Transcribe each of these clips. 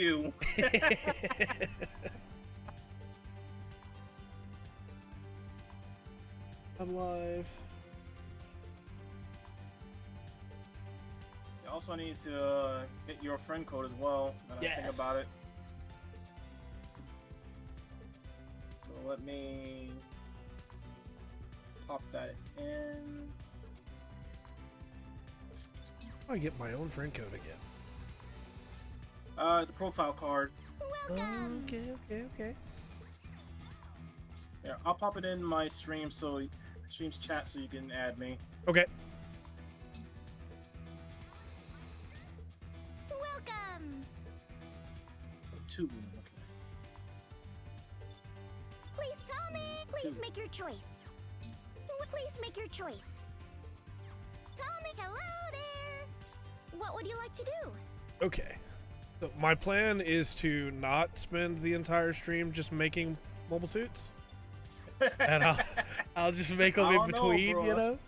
you. I'm live. You also need to get your friend code as well. Now that I think about it. So let me pop that in. I get my own friend code again. The profile card. Welcome. Okay. Yeah, I'll pop it in my stream's chat so you can add me. Okay. Welcome. Two. Okay. Please comment. Please make your choice. Please make your choice. Comment. Hello there. What would you like to do? Okay. So my plan is to not spend the entire stream just making mobile suits. And I'll just make them in between, you know?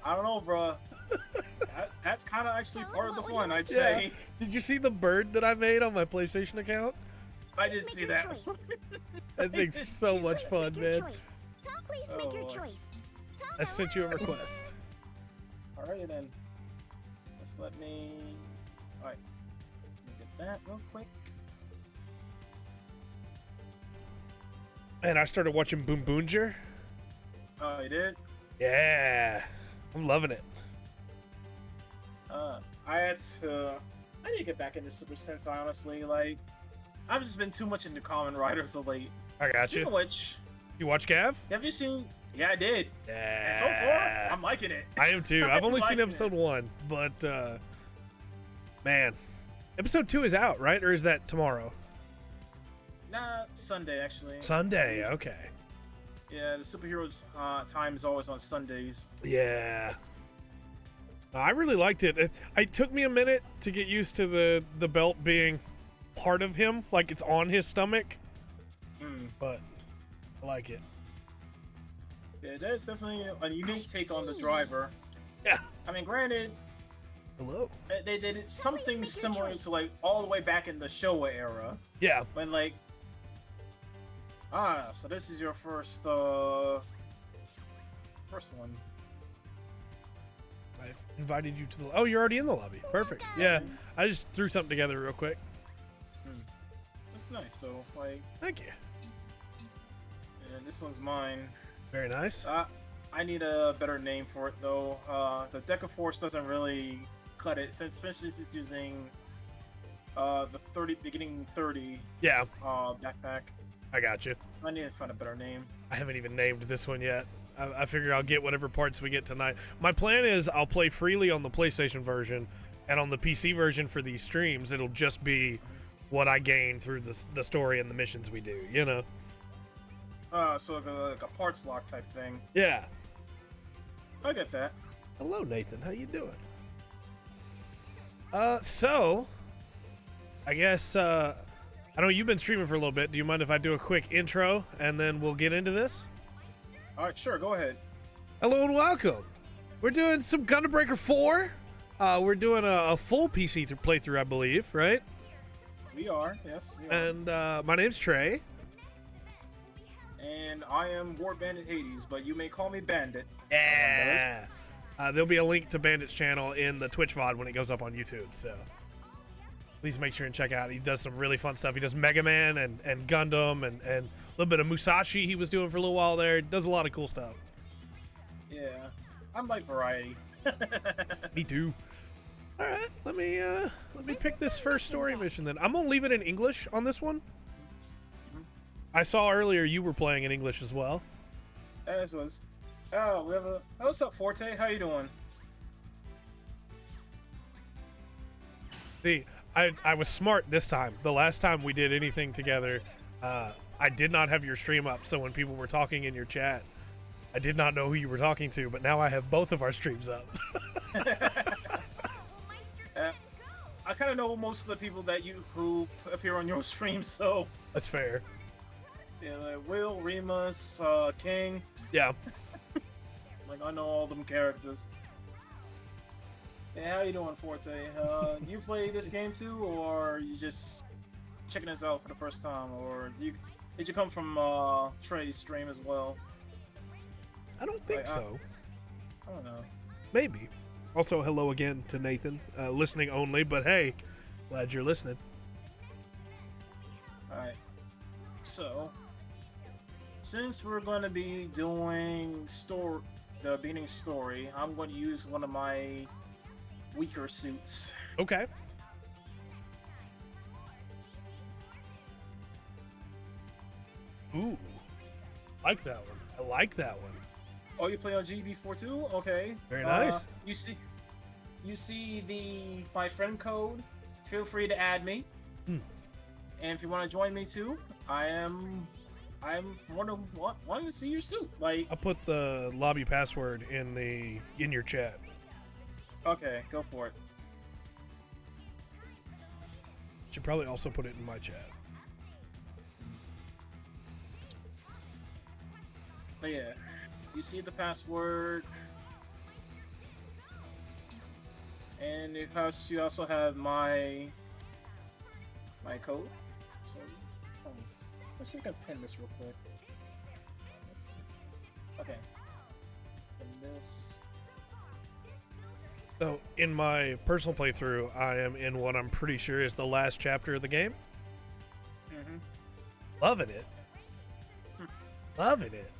I don't know, bro. That's kind of actually part of the fun, I'd Yeah. say. Did you see the bird that I made on my PlayStation account? I did see that. That thing's so much fun, man. Please make your choice. I sent you a request. Alright then. Just let me... Alright. Let me get that real quick. And I started watching Boom Boonger. Oh, you did? Yeah. I'm loving it. I need to get back into Super Sentai, honestly. Like, I've just been too much into Kamen Riders of late. I got Speaking you. of which, You watch Gav? have you seen... Yeah, I did. Yeah. And so far, I'm liking it. I am too. I've only seen liking episode 1, but man, episode 2 is out, right? Or is that tomorrow? Nah, Sunday, actually. Sunday, okay. Yeah, the superheroes time is always on Sundays. Yeah. I really liked it. It took me a minute to get used to the belt being part of him, like it's on his stomach. But I like it. Yeah, that's definitely a unique take on the driver. Yeah. I mean, granted, Hello. they did something similar to like all the way back in the Showa era. Yeah. When like, so this is your first one. I invited you to the... Oh, you're already in the lobby. Perfect. Yeah. I just threw something together real quick. Looks nice though. Like, Thank you. yeah, this one's mine. Very nice. I need a better name for it though. The Deca Force doesn't really cut it, since especially since it's using the beginning 30 Yeah. backpack. I got you. I need to find a better name. I haven't even named this one yet. I figure I'll get whatever parts we get tonight. My plan is I'll play freely on the PlayStation version, and on the PC version for these streams, it'll just be what I gain through the story and the missions we do, you know? So like a parts lock type thing. Yeah. I get that. Hello, Nathan. How you doing? So, I guess, I know you've been streaming for a little bit. Do you mind if I do a quick intro, and then we'll get into this? Alright, sure, go ahead. Hello and welcome. We're doing some Gundam Breaker 4. We're doing a full PC playthrough, I believe, right? We are, yes. We are. And my name's Trey. And I am War Bandit Hades, but you may call me Bandit. Yeah. There'll be a link to Bandit's channel in the Twitch VOD when it goes up on YouTube, so please make sure and check out. He does some really fun stuff. He does Mega Man and Gundam and a little bit of Musashi he was doing for a little while there. Does a lot of cool stuff. Yeah, I'm like variety. Me too. All right, let me pick this first story mission then. I'm gonna leave it in English on this one. I saw earlier you were playing in English as well. As was. Oh, we have a. Oh, what's up, Forte? How you doing? See, I was smart this time. The last time we did anything together, I did not have your stream up, so when people were talking in your chat, I did not know who you were talking to, but now I have both of our streams up. I kind of know most of the people who appear on your stream, so That's fair. yeah, like Will, Remus, King. Yeah. Like I know all them characters. Hey, how you doing, Forte? You play this game too, or you just checking this out for the first time, or did you come from Trey's stream as well? I don't think Like, so. I don't know. Maybe. Also, hello again to Nathan. Listening only, but hey, glad you're listening. Alright. So, since we're going to be doing the beginning story, I'm going to use one of my weaker suits. Okay. Ooh. Like that one. I like that one. Oh, you play on GB4 too? Okay. Very nice. You see my friend code. Feel free to add me. Hmm. And if you want to join me too, I'm wanting to see your suit. Like, I'll put the lobby password in your chat. okay, go for it. Should probably also put it in my chat. But yeah, you see the password, and you also have my code. So, let's see if I can pin this real quick. Okay. Pin this. So, in my personal playthrough, I am in what I'm pretty sure is the last chapter of the game. Mm-hmm. Loving it. Loving it.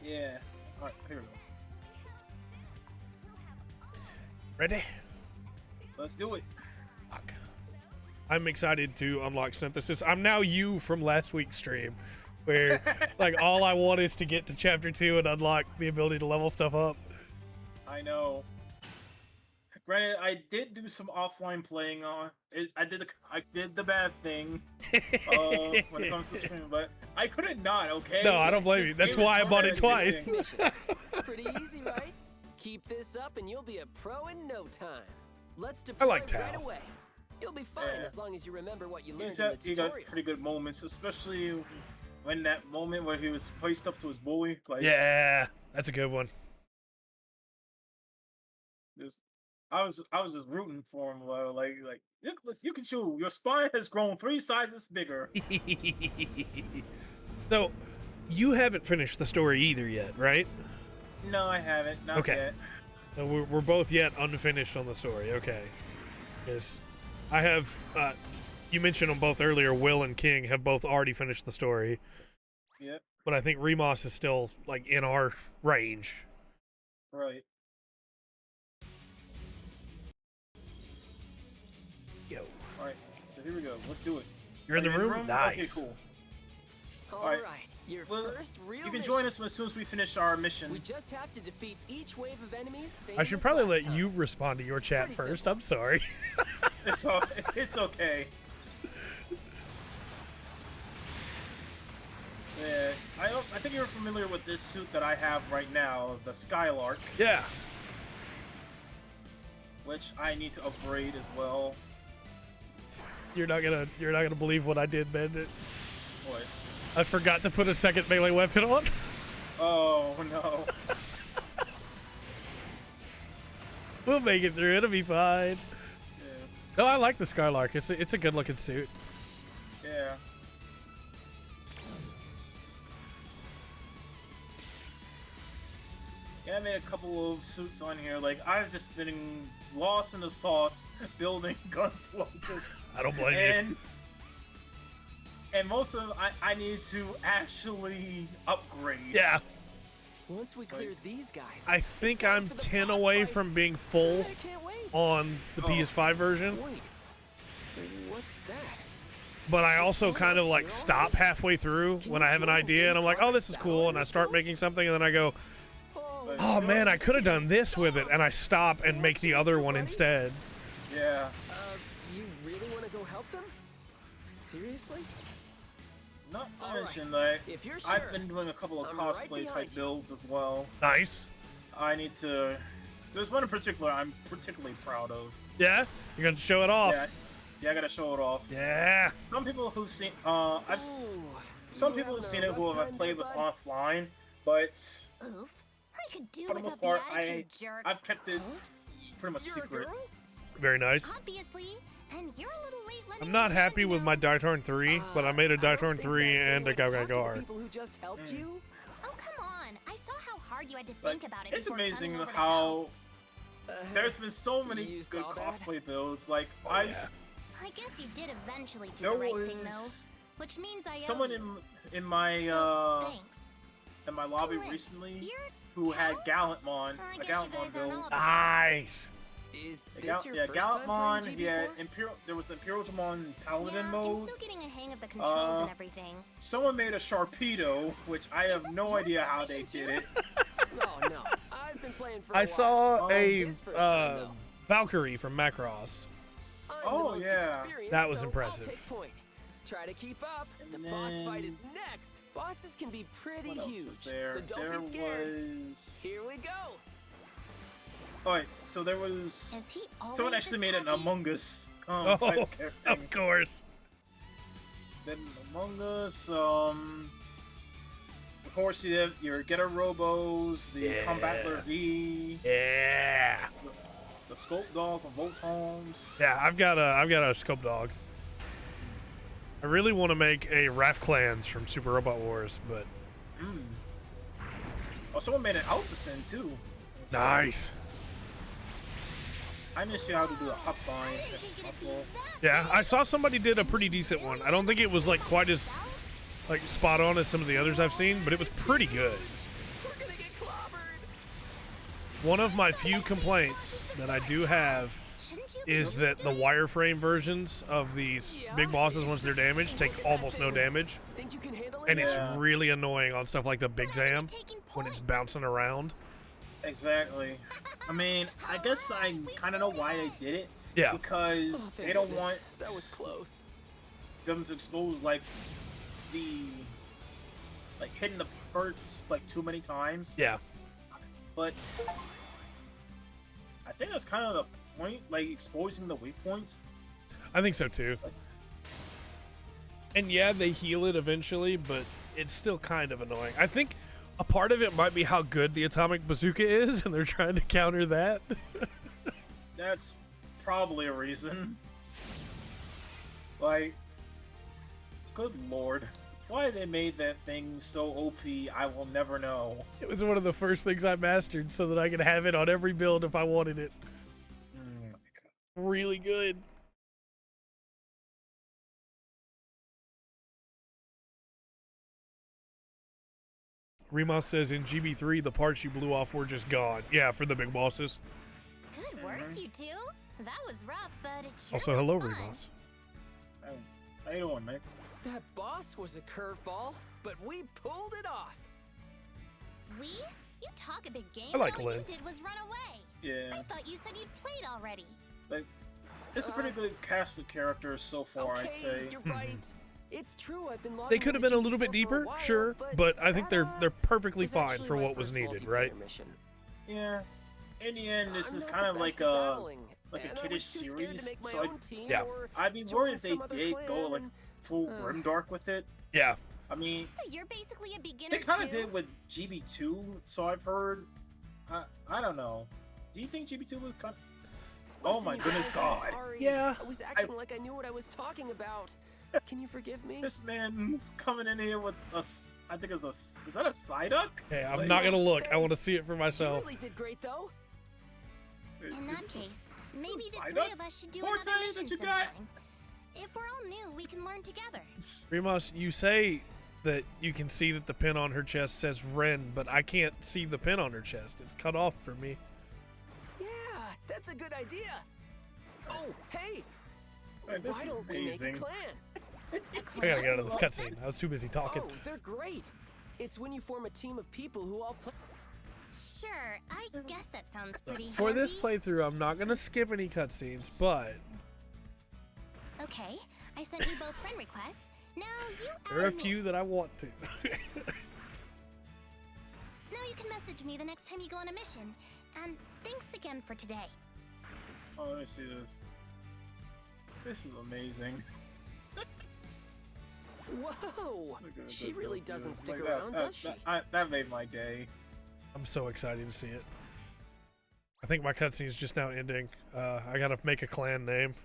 Yeah. Alright, here we go. Ready? Let's do it. Fuck. I'm excited to unlock synthesis. I'm now you from last week's stream, where like all I want is to get to chapter 2 and unlock the ability to level stuff up. I know. Granted, I did do some offline playing on it. I did the bad thing when it comes to streaming, but I couldn't not. Okay. No, I don't blame you. That's why I bought it twice. Pretty easy, right? Keep this up and you'll be a pro in no time. Let's I deploy like right Tao. away. You'll be fine Yeah. as long as you remember what you learned He's in got, the he got tutorial. pretty good moments, especially when that moment where he was faced up to his bully. Like, Yeah, that's a good one. just, I was just rooting for him. Like you can chew. Your spine has grown 3 sizes bigger. So, you haven't finished the story either yet, right? No, I haven't. Not Okay. yet. So we're both yet unfinished on the story. Okay. Yes. I have, you mentioned them both earlier, Will and King have both already finished the story. Yep. But I think Remus is still, like, in our range. Right. Yo. All right. So here we go. Let's do it. You're in the Are you room? Nice. Okay, cool. All Alright. right, your Well, first real You can mission. join us as soon as we finish our mission. We just have to defeat each wave of enemies. Same I should as probably last let you time. respond to your chat Pretty first. simple. I'm sorry. It's okay. So, yeah, I think you're familiar with this suit that I have right now, the Skylark, Yeah. which I need to upgrade as well. You're not gonna believe what I did, Bandit. What? I forgot to put a second melee weapon on. Oh no. We'll make it through. It'll be fine. Yeah. No, I like the Skylark. It's a good looking suit. Yeah. Yeah, I made a couple of suits on here. Like, I've just been lost in the sauce building gunflowers. I don't blame you. And most of them, I need to actually upgrade. Yeah. Once we cleared these guys, I it's think time I'm for the 10 boss away fight. from being full I can't wait. on the Oh. PS5 version, Wait, what's that? but I also kind of like stop halfway through when I have an idea and I'm like, oh, this is cool, and I start making something and then I go, Oh, oh man, I could have done this with it, and I stop and make the other one instead. Yeah. you really want to go help them? Seriously? Not to All right. mention, like, If you're I've sure, been doing a couple of I'm right cosplay behind type you. builds as well. Nice. I need to. There's one in particular I'm particularly proud of. Yeah? You're going to show it off? Yeah, I gotta show it off. Yeah. Some people who've seen, Ooh, some you people who've having seen a it who rough have time played there, with bud? offline but Oof. I could do for the without most part, the attitude, jerk. I've kept it pretty much You're a secret. girl? Very nice. Obviously, and you're a little late letting I'm not everyone happy with know. my Dartorn 3, but I made a I don't Dartorn think 3 that's and a any way to talk to the Gagagar. people who just helped you. Oh, come on. I saw how hard you had to But think about it it's before amazing coming over to how Uh, there's been so many You good saw that? cosplay builds. Like Oh, I, yeah. I guess you did eventually do there the right thing, though. was Which means I someone owe you. in my So, thanks. in my lobby Win. recently You're who had Town? Gallantmon, I a guess you Gallantmon guys aren't build. all Nice. Is Yeah, this your yeah, first time Gallantmon. playing He had GB4? Imperial. There was the Imperial Demon Paladin yeah, I'm mode. still getting a hang of the controls and everything. Someone made a Sharpedo, which I have this no your idea how PlayStation they did 2? it. Oh no, I've been playing for a I while. saw Oh, It's a his first time, though. Valkyrie from Macross. I'm Oh, the most yeah. experienced, That was so impressive. I'll take point. Try to keep up. The And boss fight then- is next. Bosses can be pretty What else huge, was there? so don't There be scared. was. Here we go. Alright, so there was. Is he always Someone actually this made an cocky? Among Us Oh, type thing. of course. Then Among Us, of course you have your Getter Robos, the Yeah. Combattler V, Yeah. the Sculpt Dog from Voltomes. Yeah, I've got a scope dog. I really want to make a Wrath Clans from Super Robot Wars, but Oh, someone made an Altacin too. nice. I didn't see how to do a hop I bind. didn't If think it'd possible. be that Yeah, I saw somebody did a pretty decent one. I don't think it was like quite as like spot on as some of the others I've seen, but it was pretty good. We're gonna get clobbered. One of my few complaints that I do have Shouldn't you be is that the wireframe versions of these big bosses, once they're damaged, take almost no damage, Think you can handle it? and it's Yeah. really annoying on stuff like the Big Zam when it's bouncing around. Exactly. I mean, I guess I kind of know why they did it. Yeah. Oh, Because thank they don't goodness. want That was close. them to expose like hitting the parts like too many times. Yeah. But I think that's kind of the point, like exposing the weak points. I think so too. And yeah, they heal it eventually, but it's still kind of annoying. I think a part of it might be how good the atomic bazooka is, and they're trying to counter that. That's probably a reason. Like, good lord. Why they made that thing so OP, I will never know. It was one of the first things I mastered so that I could have it on every build if I wanted it. Mm. Really good. Remus says in GB3 the parts you blew off were just gone. Yeah, for the big bosses. Good work, you two. That was rough, but it sure Also, was hello, fun. Remus. How you doing, mate? That boss was a curveball, but we pulled it off. We? You talk a big game. I like and all Lynn. you did was run away. Yeah, I thought you said you'd played already. like, it's a pretty good cast of characters so far, Okay, I'd say. you're right. It's true. I've been. They could have been a little bit deeper, sure, but I think they're perfectly was fine actually for my what was first needed, multiplayer right? mission. Yeah. In the end, this I'm is not kind the of like best at a battling, like a and I kiddish was too scared to series, make my so own team Yeah. or I'd be join worried if they some other did go clan like and- full grimdark with it. Yeah. I mean, So you're basically a beginner they kind of too? did with GB2, so I've heard. I don't know. Do you think GB2 was kind of... Oh Listen, my you goodness, guys, I'm God. sorry. Yeah. I was acting like I knew what I was talking about. Can you forgive me? This man's coming in here with us. I think it's a. Is that a Psyduck? Hey, I'm Like, not gonna look. I want to Thanks. see it for You myself. really did great, though. In that case, maybe the Psyduck three of us should do Forte another that mission you got? sometime. If we're all new, we can learn together. Remus, you say that you can see that the pin on her chest says Ren, but I can't see the pin on her chest. It's cut off for me. Yeah, that's a good idea. Oh, hey, Hey, this why is don't we make a amazing. clan? I gotta get out of this cutscene. I was too busy talking. Oh, they're great. It's when you form a team of people who all play. Sure, I guess that sounds pretty For this handy. playthrough, I'm not gonna skip any cutscenes, but Okay, I sent you both friend requests. Now you there are a add me. few that I want to. Now you can message me the next time you go on a mission. And thanks again for today. Oh, let me see this. This is amazing. Whoa! She really doesn't stick Like around, does she? That made my day. I'm so excited to see it. I think my cutscene is just now ending. I gotta make a clan name.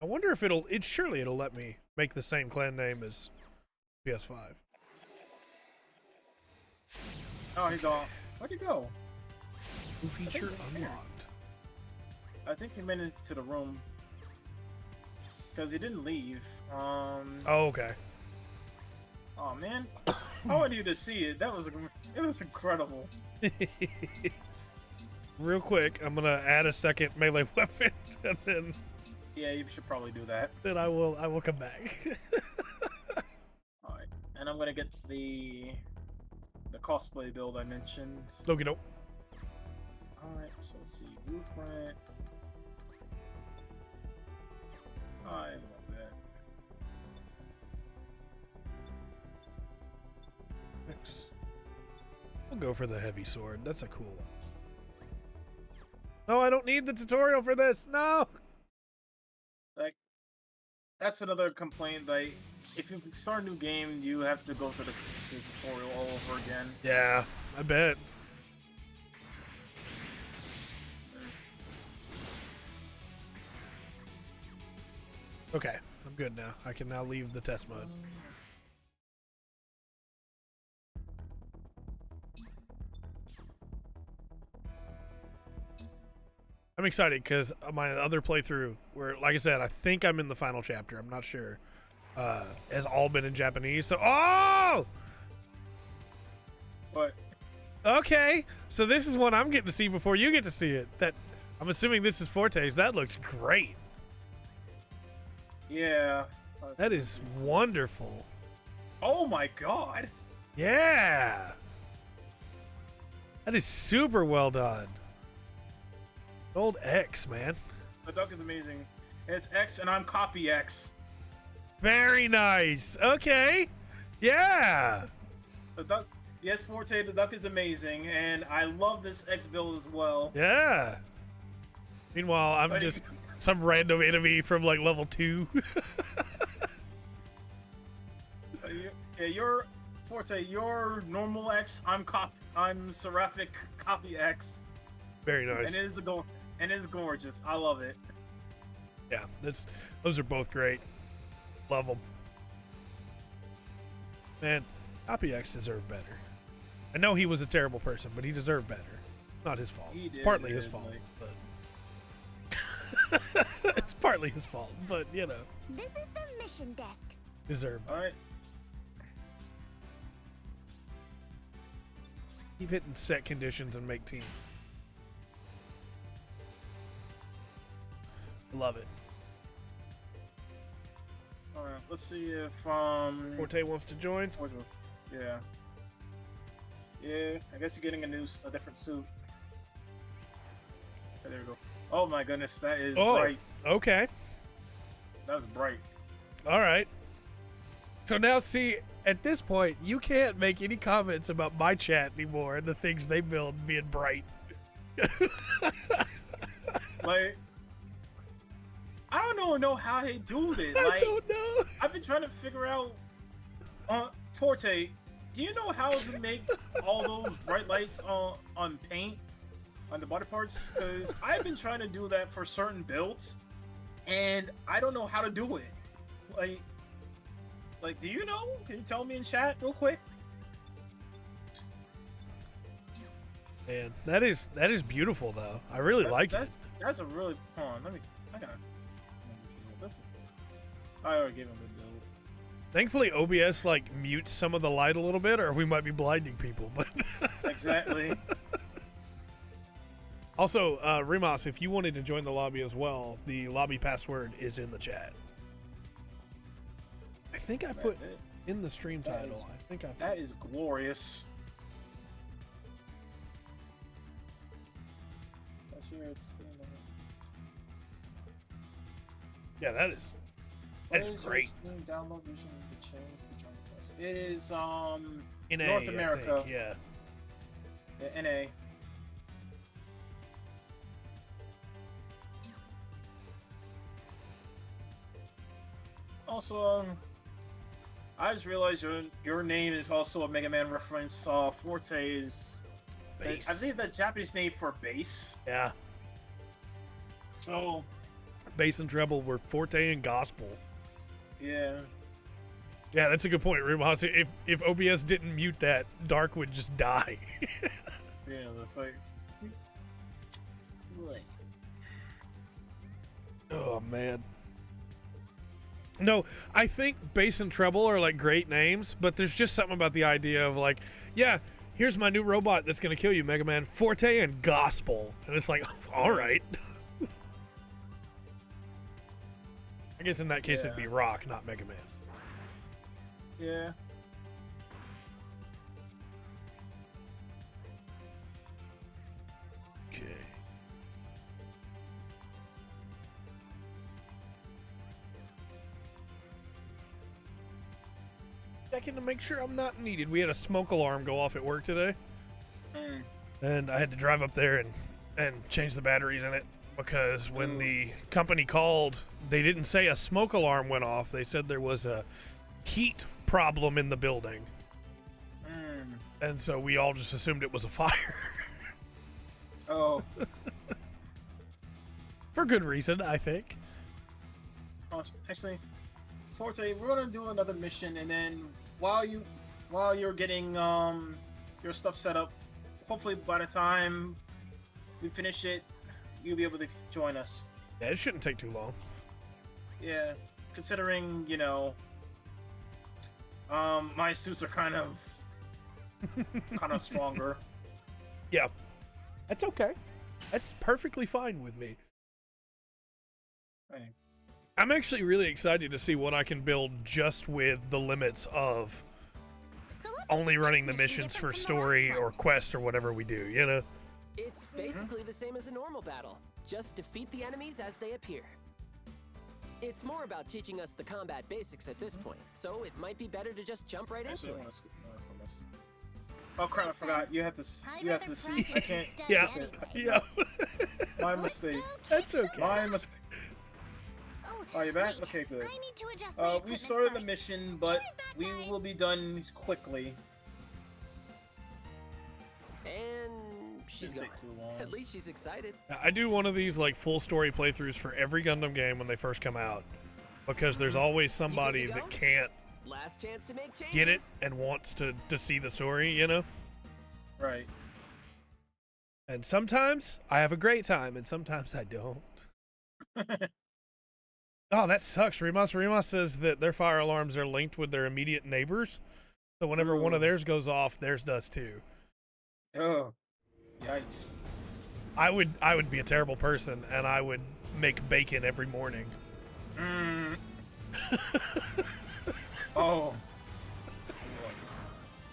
I wonder if surely it'll let me make the same clan name as PS5. Oh, he's gone. Where'd he go? New feature unlocked. I think he went into the room. Because he didn't leave. Oh, okay. Oh man, I wanted you to see it. It was incredible. Real quick, I'm gonna add a second melee weapon, and then Yeah, you should probably do that. I will come back. All right, and I'm gonna get the cosplay build I mentioned. Loki, nope. All right, so let's see, blueprint. I love that. Next, we'll go for the heavy sword. That's a cool one. No, I don't need the tutorial for this. No. Like, that's another complaint. Like, if you start a new game, you have to go through the tutorial all over again. Yeah, I bet. Okay, I'm good now. I can now leave the test mode. I'm excited because my other playthrough, where, like I said, I think I'm in the final chapter. I'm not sure. Has all been in Japanese. So, oh! But Okay, so this is one I'm getting to see before you get to see it. That I'm assuming this is Forte's. That looks great. yeah, That is wonderful. Oh my god! Yeah. That is super well done. Old X, man. The duck is amazing. It's X and I'm copy X. Very nice. Okay. Yeah. The duck, yes, Forte, the duck is amazing, and I love this X build as well. Yeah. Meanwhile, I'm But just some random enemy from like level 2. Yeah, you're Forte. You're normal X. I'm Seraphic copy X, Very nice. and it is gorgeous. I love it. Yeah, those are both great. Love them. Man, Copy X deserved better. I know he was a terrible person, but he deserved better. Not his fault. It's partly his fault, but it's partly his fault, but you know, This is the mission desk. deserved. All right. Keep hitting set conditions and make teams. Love it. All right. Let's see if Forte wants to join. Yeah. Yeah. I guess you're getting a different suit. Okay, there we go. Oh my goodness, that is bright. Okay. That was bright. All right. So now, see, at this point, you can't make any comments about my chat anymore and the things they build being bright. Like, I don't know how they do it. I Like, don't know. I've been trying to figure out. Forte, do you know how to make all those bright lights on paint, on the body parts? Because I've been trying to do that for certain builds, and I don't know how to do it. Like, do you know? Can you tell me in chat real quick? Man, that is beautiful though. I really like it. That's a really. Hold on, I gotta. I already gave him a good build. Thankfully, OBS like mutes some of the light a little bit, or we might be blinding people. But Exactly. also, Remas, if you wanted to join the lobby as well, the lobby password is in the chat. I think I put in the stream title. That is glorious. Yeah, that is great. Download vision to change the joint price. It is NA, North America. I think, yeah. Yeah, NA. Also, I just realized your name is also a Mega Man reference. Forte is, Bass. I believe, the Japanese name for bass. Yeah. So, Bass and treble were forte and gospel. yeah. Yeah, that's a good point, Rumos. If OBS didn't mute that, Dark would just die. Yeah, that's like. Oh man. No, I think bass and treble are like great names, but there's just something about the idea of like, yeah, here's my new robot that's gonna kill you, Mega Man. Forte and gospel, and it's like, all right. I guess in that case it'd be Rock, not Mega Man. Yeah. Okay. Checking to make sure I'm not needed. We had a smoke alarm go off at work today, and I had to drive up there and change the batteries in it because when the company called, they didn't say a smoke alarm went off. They said there was a heat problem in the building, and so we all just assumed it was a fire. Oh. For good reason, I think. Actually, Forte, we're gonna do another mission, and then while you're getting your stuff set up, hopefully by the time we finish it, you'll be able to join us. Yeah, it shouldn't take too long. Yeah, considering, you know, my suits are kind of stronger. Yeah, that's okay. That's perfectly fine with me. Hey. I'm actually really excited to see what I can build just with the limits of So what only makes running this the mission missions different for from the last story one? or quest or whatever we do, you know? It's basically the same as a normal battle. Just defeat the enemies as they appear. It's more about teaching us the combat basics at this point, so it might be better to just jump right Actually, I into want it. to skip more from this. Oh crap! I Makes forgot. sense. You have to. I'd You have rather to see. I practice can't. instead Yeah. anyway. Yeah. My Let's mistake. go, That's kick okay. some My butt. mistake. Oh, Are you back? wait. Okay, good. I need to adjust my We equipment started the first. mission, but Be we right back, will be done quickly. And she's Shouldn't gone. take too long. At least she's excited. I do one of these like full story playthroughs for every Gundam game when they first come out, because there's always somebody go? that can't Last chance to make changes. get it and wants to see the story, you know? Right. And sometimes I have a great time, and sometimes I don't. Oh, that sucks. Remus says that their fire alarms are linked with their immediate neighbors, so whenever one of Ooh. theirs goes off, theirs does too. Oh. Yikes. I would be a terrible person, and I would make bacon every morning. Mm. Oh.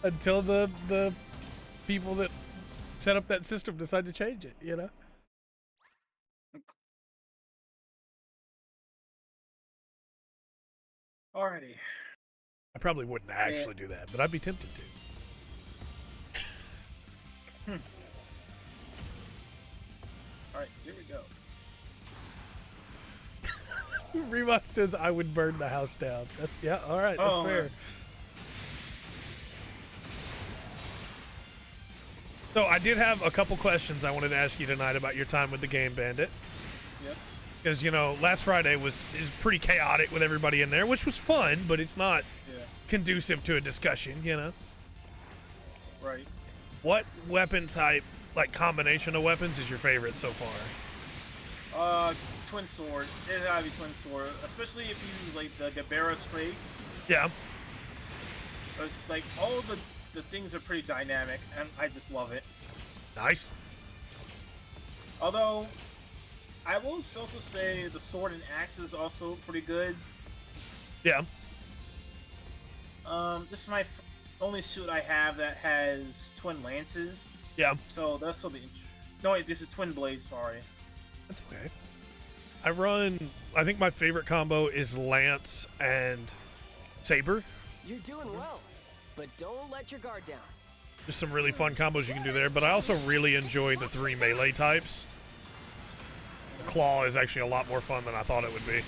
Until the people that set up that system decide to change it, you know? Alrighty. I probably wouldn't actually do that, but I'd be tempted to. Alright, here we go. Remus says I would burn the house down. That's all right, that's Oh, fair. man. So I did have a couple questions I wanted to ask you tonight about your time with the game, Bandit. Yes. Because, you know, last Friday is pretty chaotic with everybody in there, which was fun, but it's not Yeah. conducive to a discussion, you know? Right. What weapon type, like combination of weapons, is your favorite so far? Twin sword. It gotta be twin sword, especially if you use like the Gabera straight. Yeah. It's like all the things are pretty dynamic, and I just love it. Nice. Although, I will also say the sword and axe is also pretty good. Yeah. This is my only suit I have that has twin lances, Yeah. so that's still the. No, wait, this is twin blades. Sorry. That's okay. I think my favorite combo is Lance and Saber. You're doing well, but don't let your guard down. Just some really fun combos you can do there, but I also really enjoy the 3 melee types. Claw is actually a lot more fun than I thought it would be.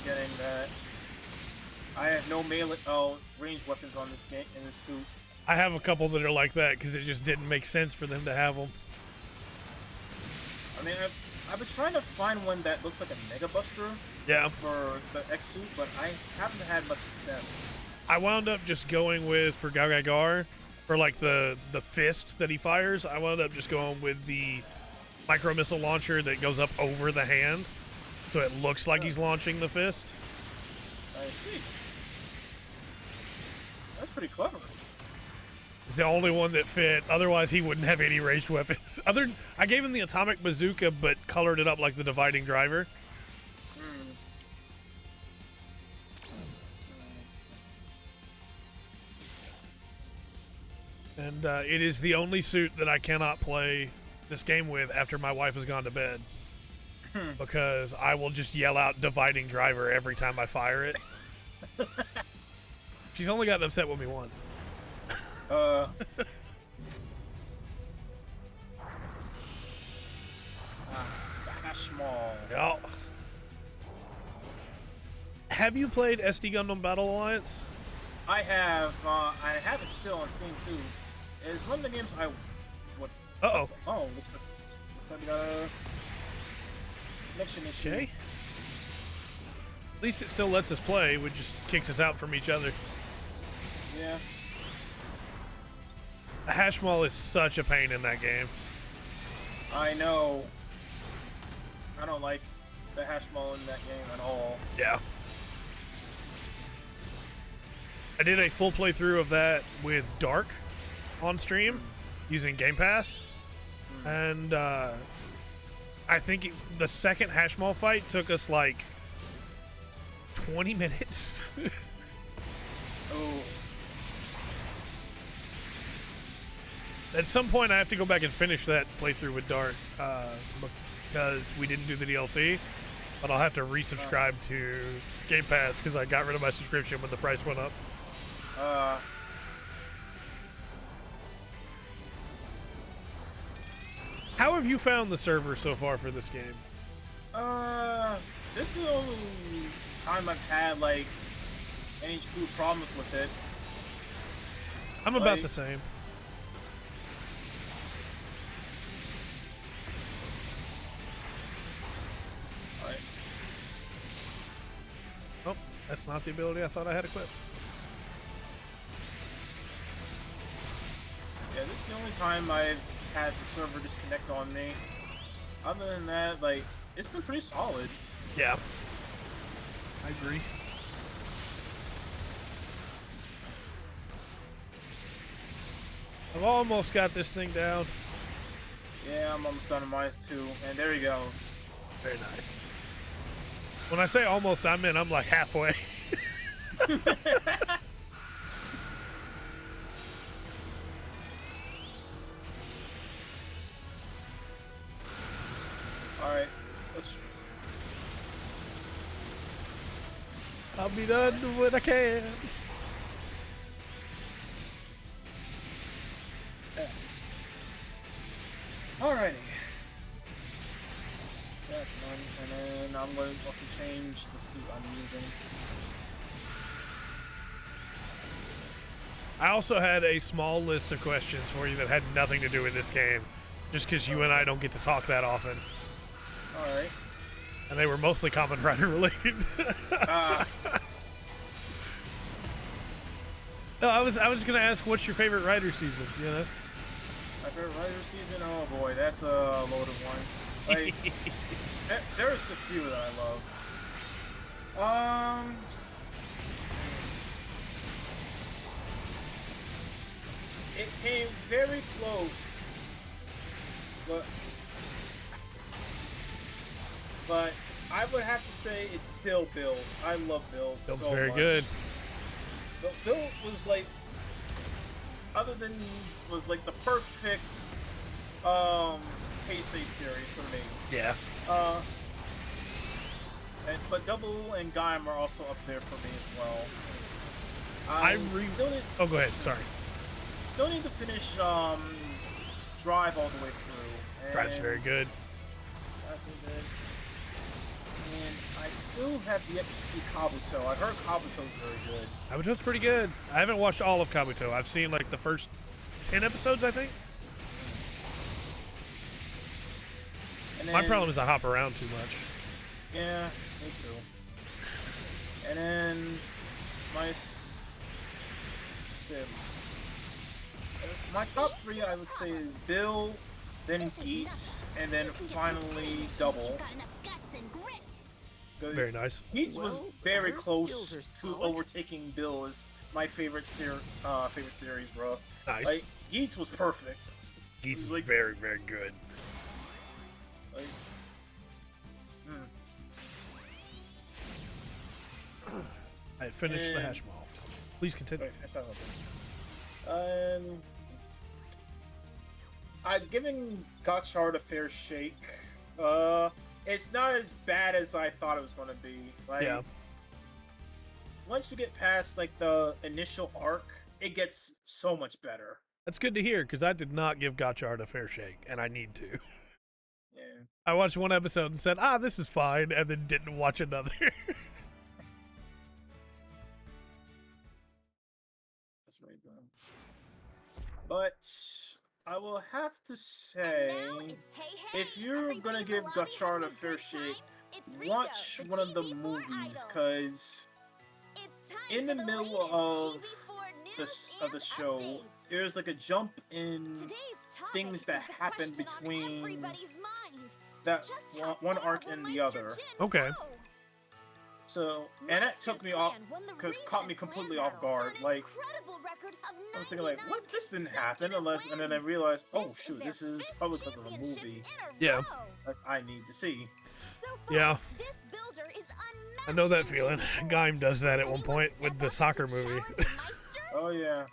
forgetting that I have no melee, ranged weapons on this game in this suit. I have a couple that are like that because it just didn't make sense for them to have them. I mean, I've been trying to find one that looks like a Mega Buster. Yeah. For the X suit, but I haven't had much success. I wound up just going with, for Gagagar, for like the fist that he fires, I wound up just going with the micro missile launcher that goes up over the hand, so it looks like he's launching the fist. I see. That's pretty clever. It's the only one that fit. Otherwise, he wouldn't have any ranged weapons. I gave him the atomic bazooka, but colored it up like the dividing driver. And it is the only suit that I cannot play this game with after my wife has gone to bed. Because I will just yell out dividing driver every time I fire it. She's only gotten upset with me once. Small. Yeah. Have you played SD Gundam Battle Alliance? I have. I have it still on Steam too. It's one of the games I. What? Uh-oh. Oh, looks like connection issue. Okay. At least it still lets us play. It just kicks us out from each other. Yeah. The hash mall is such a pain in that game. I know. I don't like the hash mall in that game at all. Yeah. I did a full playthrough of that with Dark on stream using Game Pass. And I think the second hash mall fight took us like 20 minutes. Oh. At some point, I have to go back and finish that playthrough with Dark because we didn't do the DLC. But I'll have to resubscribe to Game Pass because I got rid of my subscription when the price went up. How have you found the server so far for this game? This is the only time I've had like any true problems with it. I'm about the same. Alright. Oh, that's not the ability I thought I had equipped. Yeah, this is the only time I've had the server disconnect on me. Other than that, like, it's been pretty solid. Yeah. I agree. I've almost got this thing down. Yeah, I'm almost done with mine too. And there you go. Very nice. When I say almost, I'm like halfway. Alright, let's... I'll be done when I can. Alrighty. That's one, and then I'm going to also change the suit I'm using. I also had a small list of questions for you that had nothing to do with this game, just because you and I don't get to talk that often. Alright. And they were mostly Kamen Rider related. No, I was gonna ask, what's your favorite Rider season? You know. My favorite Rider season? Oh boy, that's a loaded one. Like, there's a few that I love. It came very close, but I would have to say it's still Build. I love Build so much. Build's very good. Build was like, was like the perfect Heisei series for me. Yeah. But Double and Gaim are also up there for me as well. Oh, go ahead. Sorry. Still need to finish Drive all the way through. Drive's very good. That's good. And I still have yet to see Kabuto. I heard Kabuto's very good. Kabuto's pretty good. I haven't watched all of Kabuto. I've seen like the first 10 episodes, I think. And My then- problem is I hop around too much. Yeah, me too. And then my top three, I would say, is Bill, then Geets, and then finally Double. Got enough guts and grit. Very nice. Geets was Well, very her close skills are to solid. overtaking Bill as my favorite series, bro. Nice. Like Geets was perfect. Geets is like- very, very good. Like, I finished the And- hash mall. Please continue. wait, finish that one. I'm giving Gotchard a fair shake. It's not as bad as I thought it was going to be. Like, Yeah. once you get past like the initial arc, it gets so much better. That's good to hear because I did not give Gotchard a fair shake, and I need to. Yeah. I watched one episode and said, this is fine, and then didn't watch another. That's right, though. But I will have to say, And now it's hey, hey, if you're everybody gonna in the give lobby Gotchard having a fair good shake, time? It's Rico, watch the one of the GB4 movies, idol. because It's time in the for middle latest of GB4 the news of the and show, updates. there's like a jump in Today's topic things is that the happen question on between everybody's mind. that Just one how arc far and will the Meister other. Jin Okay. go? So, and that Meister's took me off clan won the because caught me recent completely clan off battle guard. for an Like, incredible record of I was thinking, like, 99 what? This didn't happen consecutive unless, and then I wins. realized, oh This shoot, their this is fifth probably because of a championship movie. in a Yeah. row. Like, I need to see. So far, Yeah. this builder is unmatched I know that in feeling. GB4. Gaim does that at one Anyone point step with the up soccer to movie. challenge Meister? Oh yeah.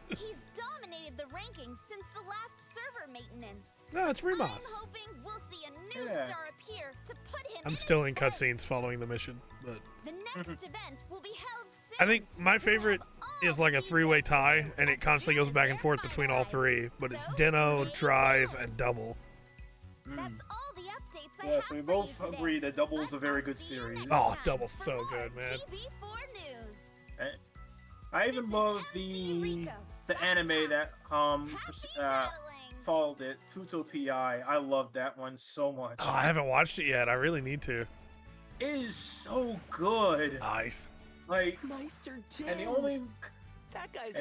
He's dominated the rankings since the last server maintenance. No, it's Remas. I'm hoping we'll see a new Yeah. star appear to put him I'm in still his in place. cutscenes following the mission, but The next event will be held soon. I think my We'll favorite have all is like a the three-way details for tie, you and as it constantly soon goes as back and they're forth between all finalized. three. But it's So Dino, stay Drive, tuned. and Double. That's all the updates I Yeah, have so we for both you today. agree that Double is a But very I'll good see you series. next Oh, time Double's for so more good, man. GB4 news. And I even This is love MC Rico the anime signing that Happy battling. followed it, Tutopia. I love that one so much. Oh, I haven't watched it yet. I really need to. It is so good. Nice. Like, Meister Jin. and the only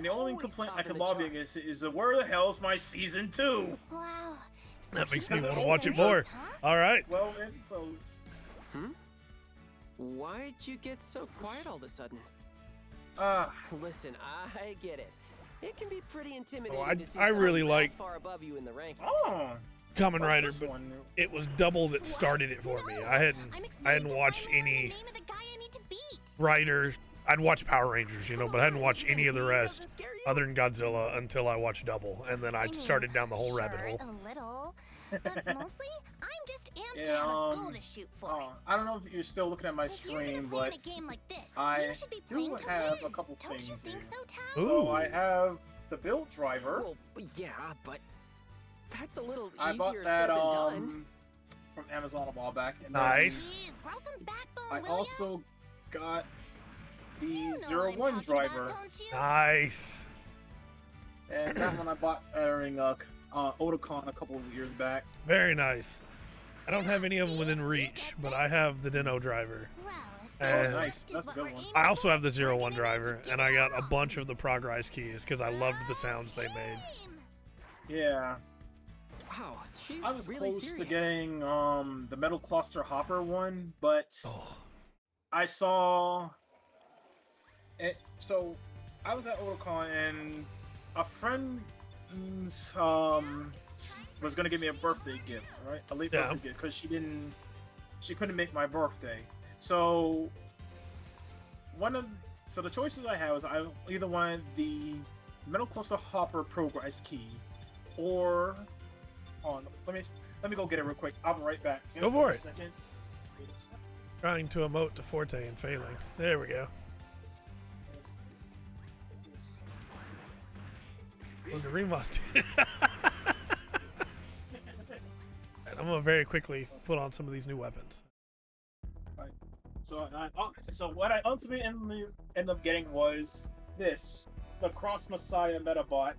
always complaint top I of can the lobby charts. against is where the hell's my season 2? Wow. So That makes he me was want to always watch the it more. race, huh? All right. 12 episodes. Why'd you get so quiet all of a sudden? Ah, Listen, I get it. It can be pretty intimidating I to see really someone that like- far above you in the rankings. oh. Kamen What's Rider, this but one? it was Double that started it for me. No, I I'm hadn't excited to watched finally learn any the name of the guy I need to beat. Rider. I'd watched Power Rangers, you know, but I hadn't watched any of the He rest doesn't scare you? other than Godzilla until I watched Double, and then I mean, started down the whole rabbit sure, hole. a little, but mostly I'm just amped to Yeah, have a goal to shoot for. Oh, I don't know if you're still looking at my If you're gonna stream, play in but a game like this, I you should be playing do to have a win. couple Don't you things think here. so, Tao? Ooh. So I have the build driver. Well, yeah, but that's a little I bought easier that said than done. from Amazon a while back. And then Nice. Jeez, grow some backbone, I will ya? also got the You know what Zero I'm One talking driver, about, don't you? Nice. and that one I bought during Otakon a couple of years back. Very nice. I don't have any of them within reach, but I have the Dino driver. Well, if Oh, that nice. is That's a what good we're one. aiming I also for, have the Zero we're One gonna need to driver, give and I it got a all. bunch of the Progrise keys because I loved the sounds they made. Game. Yeah, Wow, she's I was really close serious. to getting the Metal Cluster Hopper one, but Oh, I saw it. So I was at Otakon, and a friend was gonna give me a birthday gift, right? A late Yeah. birthday gift, because she couldn't make my birthday. So so the choices I had was I either wanted the Metal Cluster Hopper Progress key, or let me go get it real quick. I'll be right back. Go for Wait a it. second. Wait a second. trying to emote to Forte and failing. There we go. Look at Remus. And I'm gonna very quickly put on some of these new weapons. So what I ultimately ended up getting was this, the Cross Messiah Metabot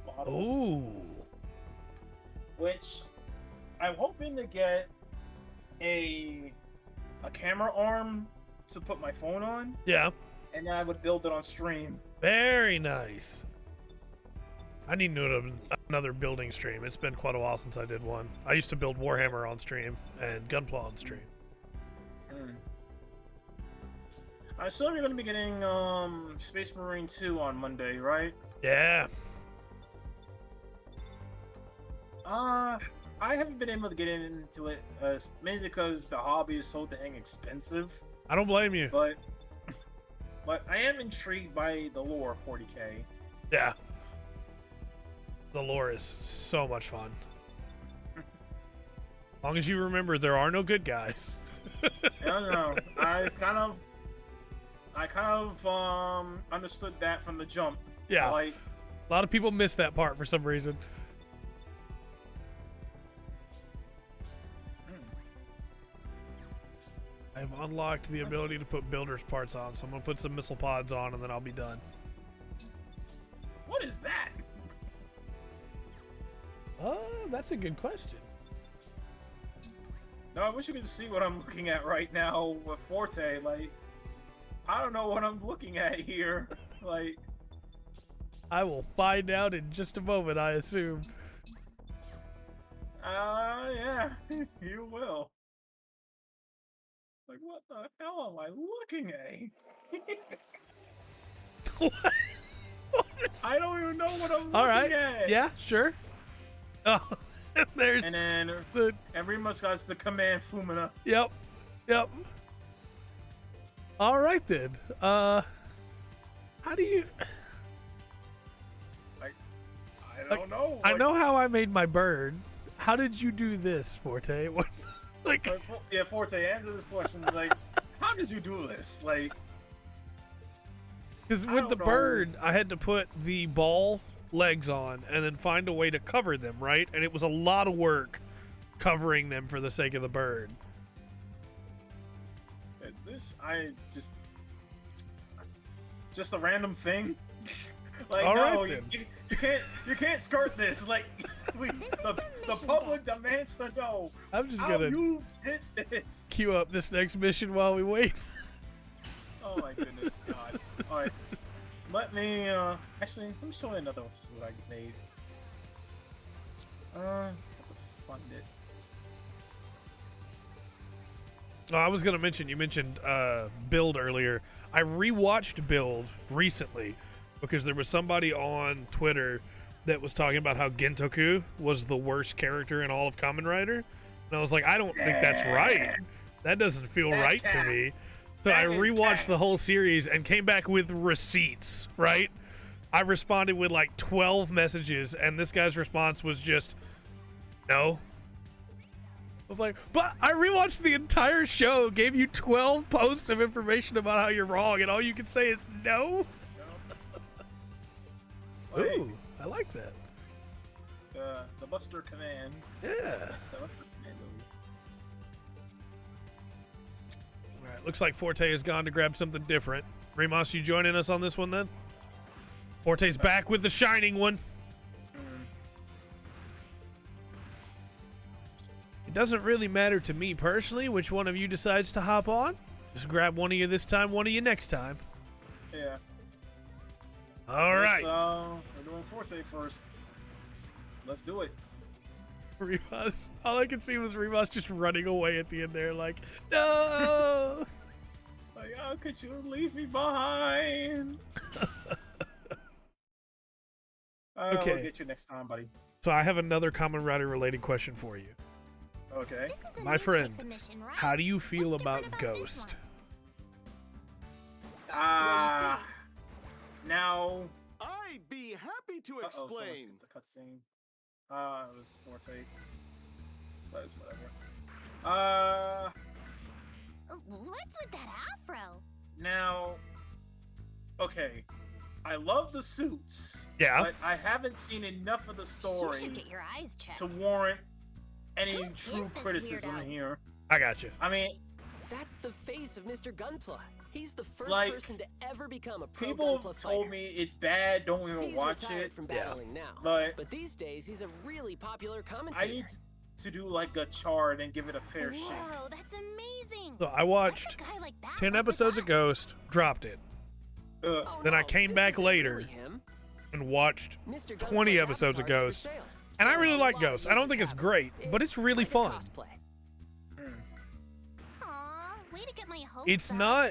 model, Ooh. which I'm hoping to get a camera arm to put my phone on, Yeah. and then I would build it on stream. Very nice. I need to do another building stream. It's been quite a while since I did one. I used to build Warhammer on stream and Gunpla on stream. I saw you're gonna be getting Space Marine 2 on Monday, right? Yeah. I haven't been able to get into it, mainly because the hobby is so dang expensive. I don't blame you. But I am intrigued by the lore of 40K. Yeah. The lore is so much fun. As long as you remember there are no good guys. I don't know. I kind of understood that from the jump. Yeah. Like, A lot of people miss that part for some reason. I've unlocked the ability to put builder's parts on, so I'm gonna put some missile pods on and then I'll be done. what is that? Oh, that's a good question. No, I wish you could see what I'm looking at right now with Forte. Like, I don't know what I'm looking at here. Like, I will find out in just a moment, I assume. yeah, you will. Like, what the hell am I looking at? What? I don't even know what I'm looking All right. at. Yeah, sure. Oh, there's And then the. Rima's got the command Fumina. Yep. Yep. All right then. How do you? I don't know. I know how I made my bird. How did you do this, Forte? What? Like, Yeah, Forte, answer this question. Like, how did you do this? Like, because I with don't the know. bird, I had to put the ball legs on and then find a way to cover them, right? And it was a lot of work covering them for the sake of the bird. I just a random thing. Like, All no, right, you can't skirt this. Like, the public demands to know I'm just how gonna you did this. queue up this next mission while we wait. Oh my goodness, God. All right, let me actually let me show you another what I made. Have to fund it. Oh, I was gonna mention, you mentioned Build earlier. I rewatched Build recently because there was somebody on Twitter that was talking about how Gentoku was the worst character in all of Kamen Rider, and I was like, I don't think that's right. That doesn't feel That's right to cap. me. So That I is rewatched cap. the whole series and came back with receipts. Right? I responded with like 12 messages, and this guy's response was just, no. I was like, but I rewatched the entire show, gave you 12 posts of information about how you're wrong, and all you can say is no? Hey, Ooh, I like that. the Buster Command. Yeah. The Buster Commando. All right, looks like Forte has gone to grab something different. Remus, you joining us on this one then? Forte's back with the shining one. It doesn't really matter to me personally which one of you decides to hop on. Just grab one of you this time, one of you next time. Yeah. All right. We're doing Forte first. Let's do it. Remus. All I could see was Remus just running away at the end there, like, no. Like, how could you leave me behind? Okay. We'll get you next time, buddy. So I have another Kamen Rider related question for you. Okay. This is a My new friend, type of mission, right? how do you feel What's about different this Ghost? Ah. Now. I'd be happy to Uh-oh, someone explain. skipped the cutscene. It was Forte. But it's whatever. What's with that afro? Now. Okay. I love the suits. Yeah. But I haven't seen enough of the You story should get your eyes checked. to warrant any Who true is this criticism weirdo? here. I got you. I mean, That's the face of Mr. Gunpla. He's the first Like, person to ever become a pro People Gunpla told fighter. me it's bad, don't even He's watch retired it. from Yeah. battling now, But these days he's a really popular I commentator. need to do like a chart and give it a fair shake. Whoa, that's amazing. So I What's watched a guy like that 10 want with episodes of us? Ghost, dropped it, Oh, Then I no, came this back isn't later. really him. and watched Mr. 20 Gunpla's episodes of avatar's for Ghost. sale. And I So really a like lot of Ghost. I don't users think it's have it. great, but it's really like a fun. cosplay. Aw, way to get my hopes It's up. not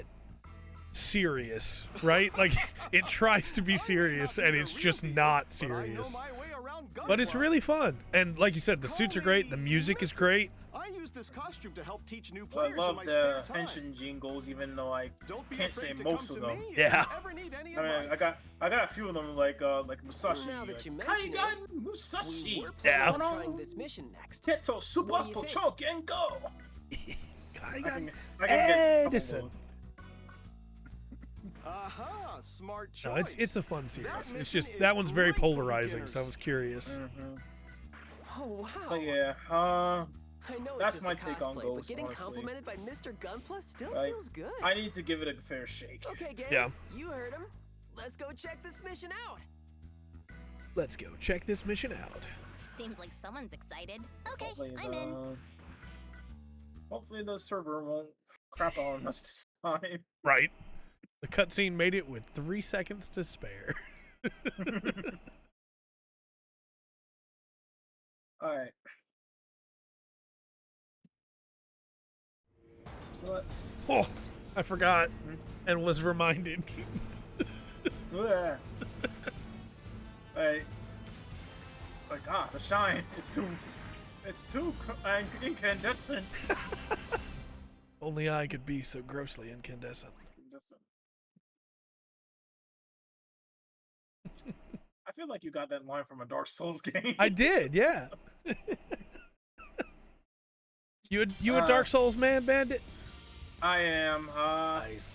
serious, right? Like, it tries to be serious, and it's just not serious. But it's really fun. And like you said, the suits are great, the music is great. I use this costume to help teach new I players in love my the spare time. pension jingles, even though I Don't be can't afraid say to most come of to them. me if Yeah. you ever need any I mean, advice. I got a few of them like Musashi. Now that like, you mention it, Kaigan We Musashi. were planning Yeah. on trying this mission next. Keto Super What do you think? Pochoke and go. I can get a couple of Edison. those. Aha, smart choice. No, it's a fun series. That It's mission just is that one's very great for polarizing, so I beginners. was curious. Mhm. Oh wow. But yeah, I know that's it's just my a take on cosplay, Ghost, but getting honestly. complimented by Mr. Gunpla still Like, feels good. I need to give it a fair shake. Okay, gang. Yeah. You heard him. Let's go check this mission out. Let's go check this mission out. Seems like someone's excited. Okay, Hopefully I'm in. Hopefully the server won't crap on us this time. Right. The cutscene made it with 3 seconds to spare. Alright. So let's... Oh, I forgot and was reminded. Yeah. Hey. Like, the shine. It's too incandescent. Only I could be so grossly incandescent. I feel like you got that line from a Dark Souls game. I did, yeah. You a Dark Souls man, Bandit? I am. Nice.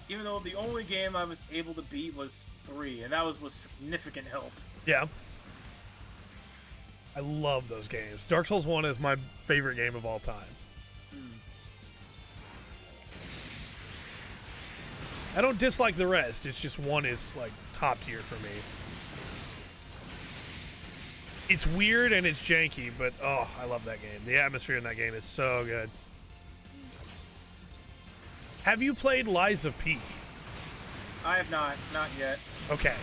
Even though the only game I was able to beat was 3, and that was with significant help. Yeah. I love those games. Dark Souls 1 is my favorite game of all time. I don't dislike the rest. It's just 1 is like top tier for me. It's weird and it's janky, but oh, I love that game. The atmosphere in that game is so good. Have you played Lies of P? I have not yet. Okay.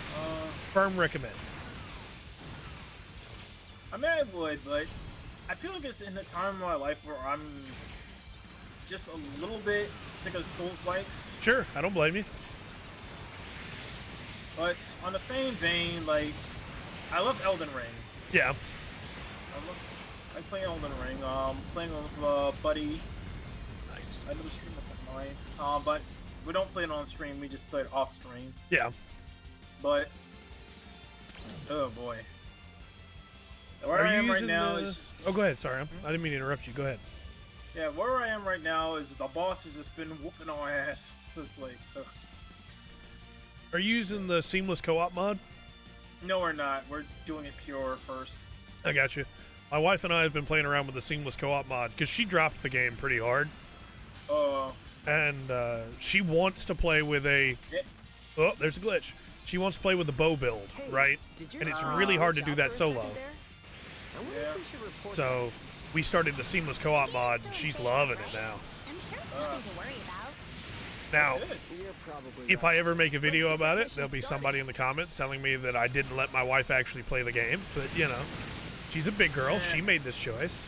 Firm recommend. I mean, I would, but I feel like it's in the time of my life where I'm just a little bit sick of Souls-likes. Sure, I don't blame you. But on the same vein, like, I love Elden Ring. Yeah. I play Elden Ring. Playing with Buddy. Nice. I never stream with mine. But we don't play it on stream. We just play it off stream. Yeah. But oh boy, where Are I you am right using now the- is just, Oh, go ahead. Sorry, I didn't mean to interrupt you. Go ahead. yeah. Where I am right now is the boss has just been whooping our ass. So it's like, ugh. Are you using the seamless co-op mod? No, we're not. We're doing it pure first. I got you. My wife and I have been playing around with the seamless co-op mod because she dropped the game pretty hard, and she wants to play with a. Yeah. Oh, there's a glitch. She wants to play with the bow build, Hey, right? did your And it's server really hard to glitch do out that for a solo. second there? I wonder Yeah. if we should report So we started the seamless co-op mod, and she's loving it now. I'm sure it's nothing to worry about. Now, Good. that. You're probably if right. I ever make a video Let's get about the it, there'll be mission somebody in the comments telling me that I didn't let my wife actually play the game. But you know, she's a big girl. She made this choice.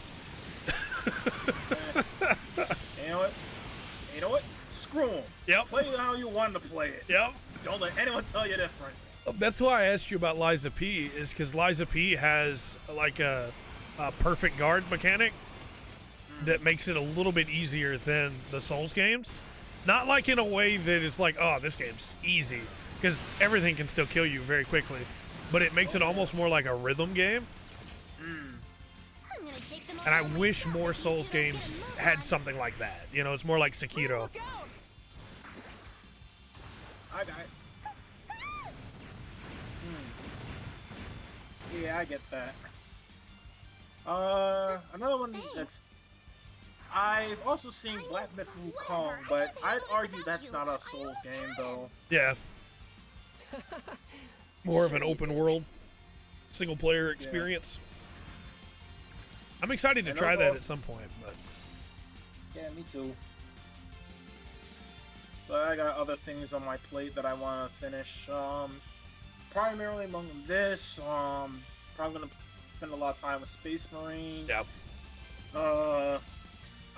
You know what? You know what? Screw 'em. Yep. Play it how you want to play it. Yep. Don't let anyone tell you different. That's why I asked you about Liza P. Is because Liza P. has like a perfect guard mechanic that makes it a little bit easier than the Souls games. Not like in a way that it's like, oh, this game's easy, because everything can still kill you very quickly. But it makes it almost more like a rhythm game. I'm gonna take them all And I on my wish truck more if you Souls two don't games get a move had on. something like that. You know, it's more like Hey, Sekiro. look out! I got it. Yeah, I get that. Another one that's... I've also seen Black Myth Wukong, but I'd argue that's not a Souls game, though. Yeah. More of an open world, single player experience. I'm excited to try that at some point, but yeah, me too. But I got other things on my plate that I want to finish. Primarily among this, probably gonna spend a lot of time with Space Marine. yeah.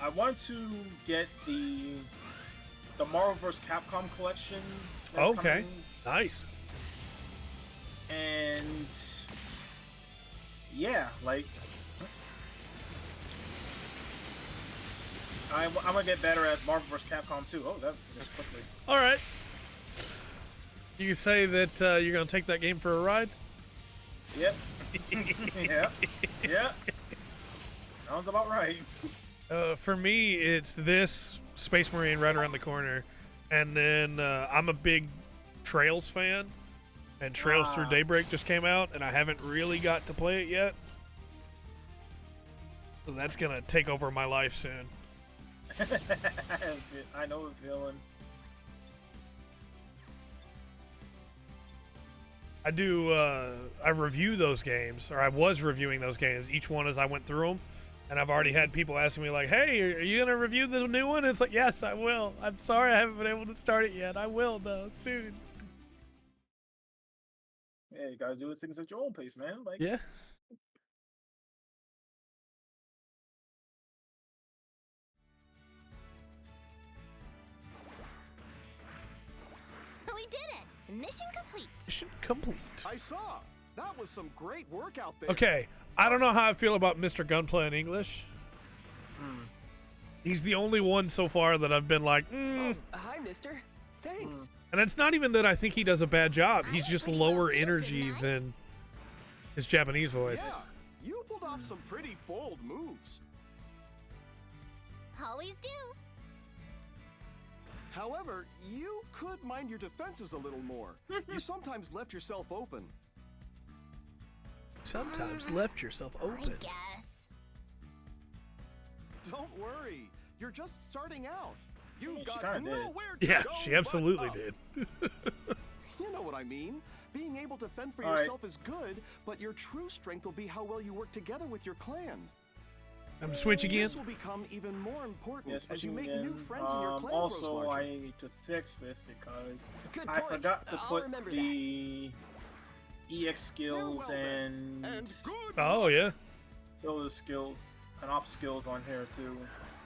I want to get the Marvel vs. Capcom collection. That's Okay, coming. nice. And yeah, like I'm gonna get better at Marvel vs. Capcom too. Oh, that just quickly. All right. You can say that you're gonna take that game for a ride. Yep. Yeah. Yeah. Sounds about right. For me, it's this Space Marine right around the corner, and then I'm a big Trails fan, and Trails Through Daybreak just came out, and I haven't really got to play it yet. So that's gonna take over my life soon. I know the feeling. I do. I review those games, or I was reviewing those games, each one as I went through them. And I've already had people asking me like, "Hey, are you gonna review the new one?" And it's like, "Yes, I will. I'm sorry I haven't been able to start it yet. I will though soon." Yeah, you gotta do things at your own pace, man. Like, Yeah. We did it! Mission complete. Mission complete. I saw. That was some great work out there. Okay, I don't know how I feel about Mr. Gunplay in English. He's the only one so far that I've been like, Hi, mister. Thanks. And it's not even that I think he does a bad job. He's I just pretty well lower too, energy didn't I? than his Japanese voice. Yeah, you pulled off some pretty bold moves. Always do. However, you could mind your defenses a little more. You sometimes left yourself open. Sometimes left yourself I open. guess. Don't worry. You're just starting out. You've She got kinda did. nowhere to Yeah, go she but absolutely up. did. You know what I mean. Being able to fend for All right. yourself is good, but your true strength will be how well you work together with your clan. I'm switch again. This will become even more important yeah, as you switching make again. new friends and your clan Also, grows larger. I need to fix this because Good I point. forgot to I'll put remember the EX skills Farewell, and And good Oh yeah, those skills and op skills on here too.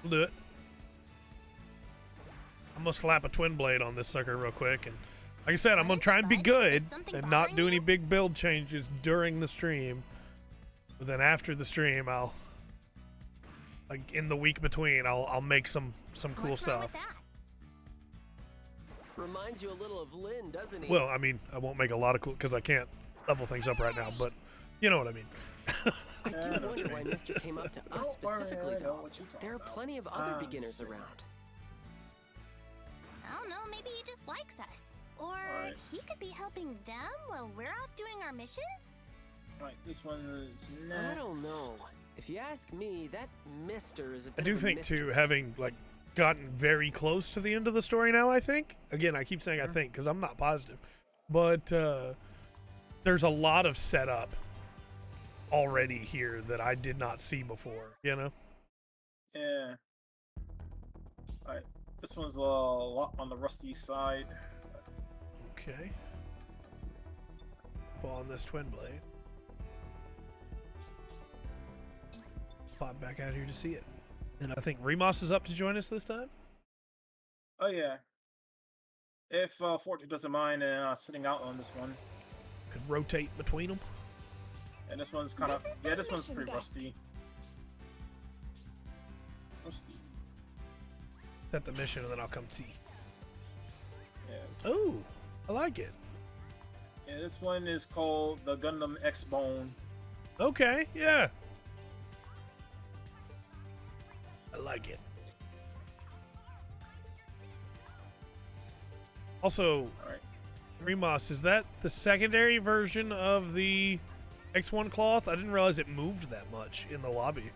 we'll do it. I'm gonna slap a twin blade on this sucker real quick, and like I said, I'm gonna try and be good and not do any big build changes during the stream. But then after the stream, I'll like in the week between, I'll make some cool What's wrong stuff. with that? Reminds you a little of Lynn, doesn't he? Well, I mean, I won't make a lot of cool because I can't level things up right now, but you know what I mean. I Yeah, I do know what wonder you why mean. Mister came up to us Don't worry, specifically, I know though. what you're talking There are about. plenty of other Ah, beginners so- around. I don't know, maybe he just likes us. Or Alright. he could be helping them while we're off doing our missions? Alright, this one is next. I don't know. If you ask me, that Mister is a I bit do of a think mystery. too, having like gotten very close to the end of the story now. I think again, I keep saying I think because I'm not positive, but there's a lot of setup already here that I did not see before. You know. Yeah. Alright, this one's a lot on the rusty side. Okay. Fall on this twin blade. Pop back out here to see it. And I think Remus is up to join us this time. Oh yeah. If Fortune doesn't mind sitting out on this one. Could rotate between them. And this one's kind of This is yeah, the this one's mission pretty deck. rusty. Rusty. Set the mission and then I'll come see. Yeah, this, Oh, I like it. yeah, this one is called the Gundam X Bone. Okay, yeah. I like it. Also, Alright. Remus, is that the secondary version of the X1 cloth? I didn't realize it moved that much in the lobby.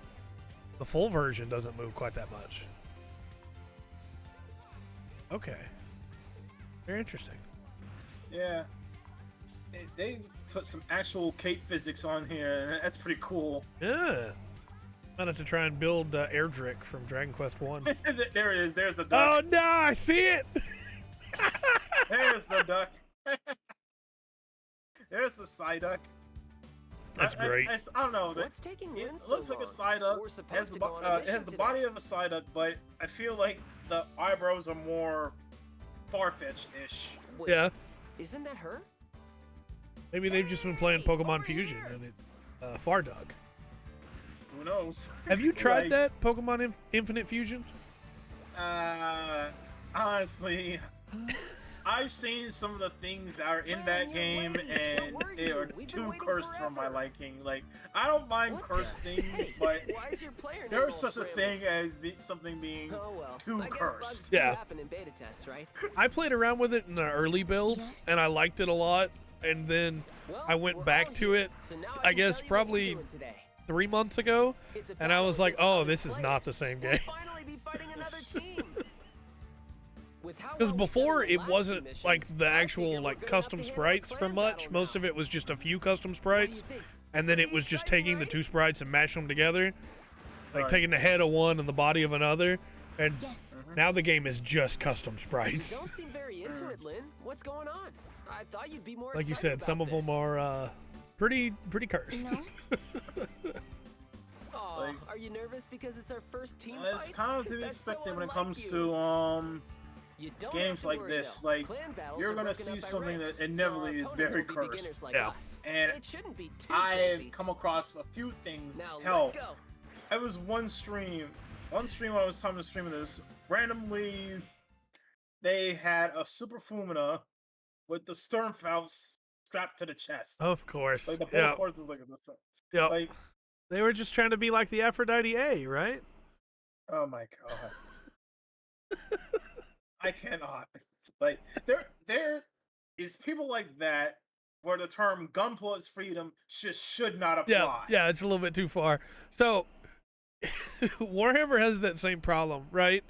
The full version doesn't move quite that much. Okay. Very interesting. Yeah. They put some actual cape physics on here, and that's pretty cool. Yeah. Might have to try and build Airdrick from Dragon Quest 1. There it is. There's the Oh duck. no, I see it! There's the duck. There's the Psyduck. That's great. I don't know. What's taking It Lynn so looks like a long? Psyduck. We're It supposed has, to the, go on a it has mission the today. body of a Psyduck, but I feel like the eyebrows are more far-fetched-ish. Wait, Yeah. Isn't that her? Maybe they've just been playing Pokemon Fusion and it's Fardog. Who knows? Have you tried Like, that Pokemon Infinite Fusion? Honestly, I've seen some of the things that are in that game, and they are too cursed for my liking. Like, I don't mind What cursed the- things, Hey, but why is your player name there's all such a scrambled? thing as something being Oh well. too I guess cursed. bugs do Yeah. happen in beta tests, right? I played around with it in an early build, Yes. and I liked it a lot. And then Well, I went we're back all to here, it, so now I can guess tell you what we're probably doing today. 3 months ago, It's a and I battle was like, against oh, other this is not the players. same We'll game. finally be fighting another team. With how Because well we've before done in it the last wasn't two like missions, the I actual figure we're like good custom enough to handle a sprites for clan much. battle Most now. of it was just a few custom What do sprites, you think? and then it Pretty was just exciting, taking the right? 2 sprites and mashing them together, like Right. taking the head of one and the body of another. And Yes. now the game is just custom You sprites. don't seem very into it, Lynn. What's going on? I thought you'd be more Like you excited said, some of about them are pretty cursed. No. Aw, Like- are you nervous because it's our first team It's fight? kind of to be That's so expected when it unlike comes you. to You don't games have to like worry, this. though. Like, Clan battles you're are gonna broken see up by something ranks, that inevitably so is our very opponents will be cursed. beginners like Yeah. us. And It shouldn't be too I've crazy. come across a few things. Now Hell, let's go. I was one stream when I was time to stream this. Randomly, they had a Super Fumina with the Sturmfaust strapped to the chest. Of course. Like the both Yeah. parts is like this. Yep. Like, They were just trying to be like the Aphrodite A, right? oh my god. I cannot. Like, there is people like that where the term gunpla freedom should not Yeah, apply. yeah, it's a little bit too far. So Warhammer has that same problem, right?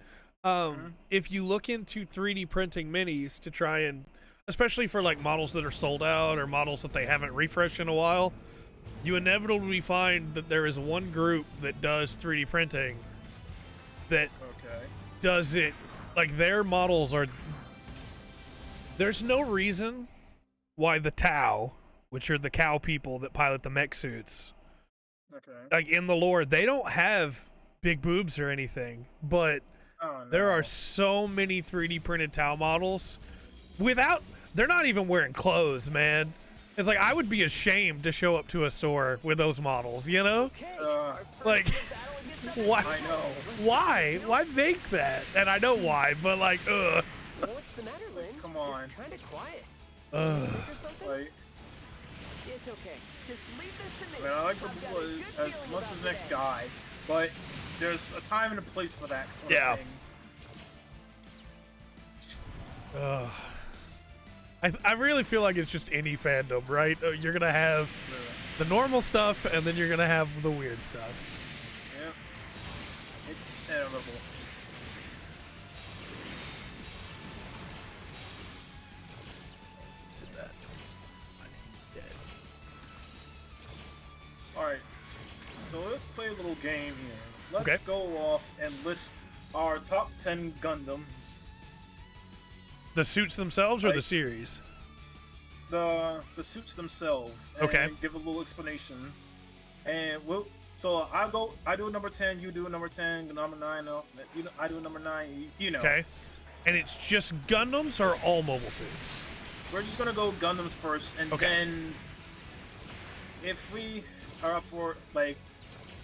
If you look into 3D printing minis to try and, especially for like models that are sold out or models that they haven't refreshed in a while, you inevitably find that there is one group that does 3D printing that Okay. does it like their models are. There's no reason why the Tau, which are the cow people that pilot the mech suits, Okay. like in the lore, they don't have big boobs or anything, but Oh, no. there are so many 3D printed Tau models without, they're not even wearing clothes, man. It's like I would be ashamed to show up to a store with those models, you know? Okay, Uh, our first like, battle against other why? I know. Why make that? And I know why, but like, ugh. What's the matter, Lynn? Come on. Kind of quiet. Ugh. Sick or something? Like, It's okay. Just leave this to I me. mean, I like the I've got a boy good as feeling much about as next today. guy, but there's a time and a place for that sort Yeah. of thing. Ugh. I really feel like it's just any fandom, right? You're gonna have the normal stuff, and then you're gonna have the weird stuff. Yep. It's inevitable. Alright, so let's play a little game here. Let's Okay. go off and list our top 10 Gundams. The suits themselves or the Like- series? The suits themselves. And Okay. give a little explanation. And so I do a number 10, you do a number 10, number 9, no, I do a number 9, you know. Okay. And it's just Gundams or all mobile suits? We're just gonna go Gundams first, and Okay. then if we are up for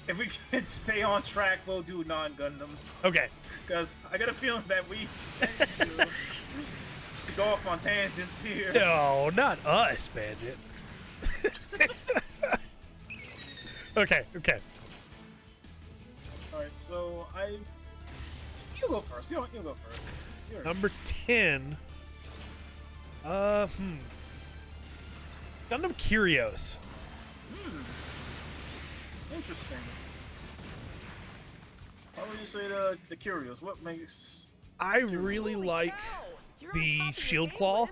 if we can stay on track, we'll do non-Gundams. Okay. Because I got a feeling that we tend to go off on tangents here. No, not us, Bandit. Okay. All right, so you go first. You go first. You're- Number 10. Gundam Curios. Interesting. How would you say the curious? What makes? I really Holy like cow! You're on the top of your shield game, claw. Lynn.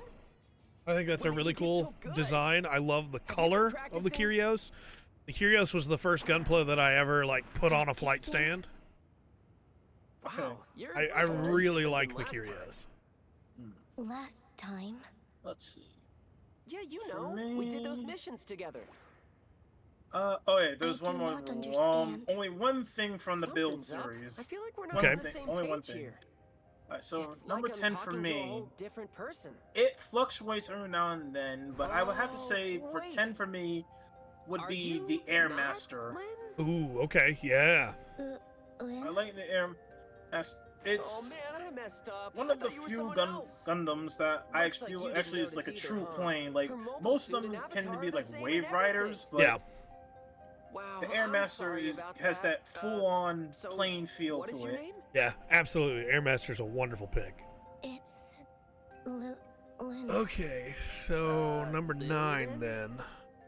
I think that's a When did really you get cool so good? design. I love the been color of the practicing? Curios. The Curios was the first gunpla that I ever like put on a flight stand. Wow, you're I very really different like than the last time. Curios. Last time. Let's see. Yeah, you For know, we did those me- missions together. Oh yeah, there's I one do more. not understand. Only one thing from the build Something's up. series. I feel like we're not Okay. on the same Only one page thing. here. Alright, so It's number like I'm 10 for talking to a me. whole different person. It fluctuates every now and then, but I would have to say for wait. 10 for me would Are be you the Air not, Master. Lynn? Ooh, okay, yeah. Lynn? I like the Air Master. Oh It's man, I messed up. one I of the thought you were few someone else. Gundams that I Looks like feel you didn't actually is like a notice true either, huh? plane. Like Her mobile most suit of them and tend to avatar be are the like same Wave and Riders, but Yeah. Wow, the Air I'm Master sorry about has that full-on so plane feel what is to your it. name? Yeah, absolutely. Airmaster's a wonderful pick. It's Lynn. Okay, so number 9 Lillian? then.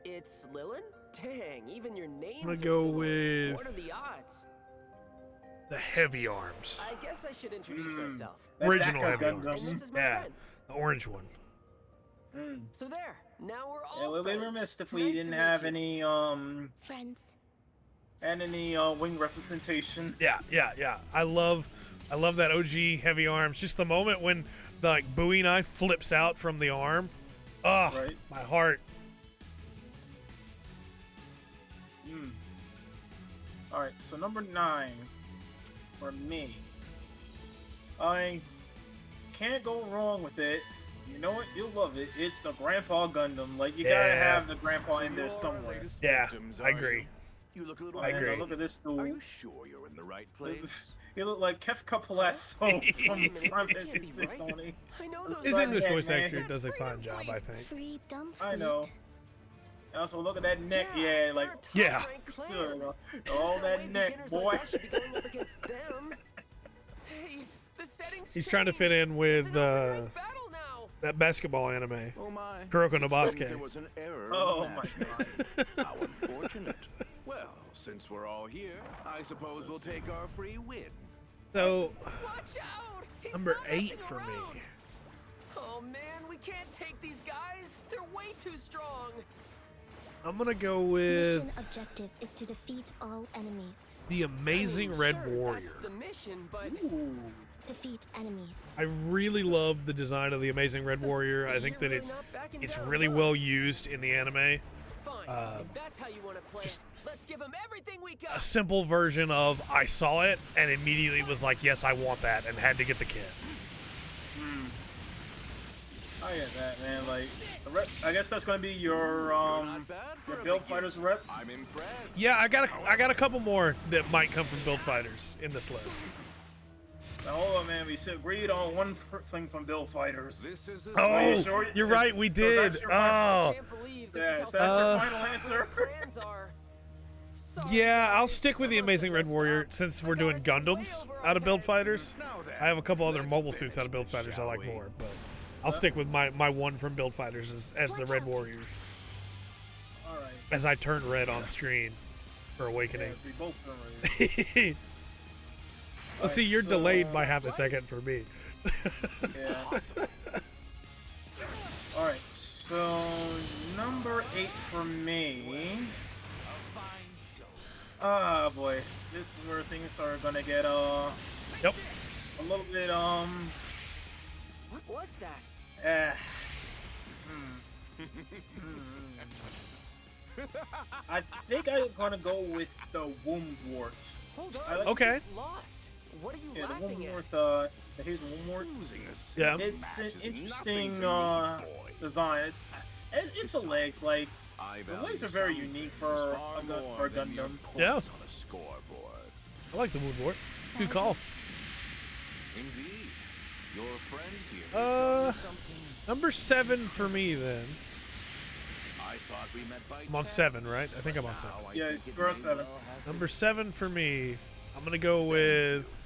It's Lilin? Dang, even your names gonna are go similar. with- What are the odds? The heavy arms. I guess I should introduce myself. That Original Daka heavy Gundam. arms. And this is my Yeah, friend. the orange one. Mm. So there, now we're all Yeah, we'd be friends. remiss if we Nice to didn't meet have you. any Friends. wing representation. Yeah. I love that OG heavy arms. Just the moment when the like Bowie knife flips out from the arm. Oh, Right. my heart. All right, so number 9 for me. I can't go wrong with it. You know what? You'll love it. It's the Grandpa Gundam. Like you gotta Yeah. have the Grandpa in there somewhere. Yeah, I agree. You look a little. I Man, agree. Look at this Are you dude. sure you're in the right place? He looked like Kefka Palazzo from Wait a minute, Final that Fantasy can't be right. 6, don't he? I know those His But English yeah, voice man. actor That's does a fine Freedom job, Fleet. I think. Free dumb I know. Also, look at that neck. Yeah, they're like a top Yeah. ranked clan. good, all There's no that way neck, beginners boy. like us should be going up against them. Hey, the settings He's trying to fit changed. in with It's an open-rank battle now. that basketball anime. Oh my. Kuroko no It seems Basuke. There was an error. Oh in the my matchmaking. How unfortunate. Well, since we're all here, I suppose we'll take our free win. So, Watch out! He's number not 8 messing for around. me. Oh man, we can't take these guys. They're way too strong. I'm gonna go Mission with objective is to defeat all enemies. the Amazing I mean, Red sure, Warrior. That's the mission, but Ooh. Defeat enemies. I really love the design of the Amazing Red Warrior. I think You're that really it's not backing it's down, really huh? well used in the anime. Fine. If that's how you want to play just- it, let's give them everything we A got. simple version of I saw it and immediately was like, yes, I want that, and had to get the kit. I get that, man. Like, I guess that's gonna be your Not bad for your a Build beginner. Fighters rep. I'm impressed. Yeah, I got a couple more that might come from Build Fighters in this list. Now, hold on, man. We said agreed on one thing from Build Fighters. This is a Oh, sure? you're right, we So did. that's your I Oh, can't believe this Yeah, is so how that's your serious final our answer. plans are. Sorry, yeah, I'll guys, stick with the I must Amazing have Red messed Warrior up. since I we're got doing us way Gundams over out our of Build heads. Fighters. Now then, I have a couple other let's mobile suits out finish of Build this, Fighters I shall like we? more, but I'll stick with my one from Build Fighters as the Watch Red out. Warrior All right. as I turn red on screen for Yeah, Awakening. we both done already. Well, see, Alright, you're so- delayed by half a second for me. Yeah. All right. So number 8 for me. Ah, boy. This is where things are gonna get Yep. a little bit What was that? eh. I think I'm gonna go with the Womb Wart. Hold I on. like- we Okay. just lost. What are you Yeah, the laughing Womb at? Wart. Here's the Womb Wart. Losing a Yeah. single It's an match is interesting nothing to me, boy. design. It's the legs, like I the value legs are very some unique things for far a more for a than your Gundam. points Yeah. on a scoreboard. I like the Moonwort. Good call. Indeed, your friend here has Uh, shown me something Number 7 for me then. I thought we met by I'm on chance, 7, right? I think I'm on but 7. now I Yeah, think it's it you're on may 7. well have Number been. 7 for me. I'm gonna go with.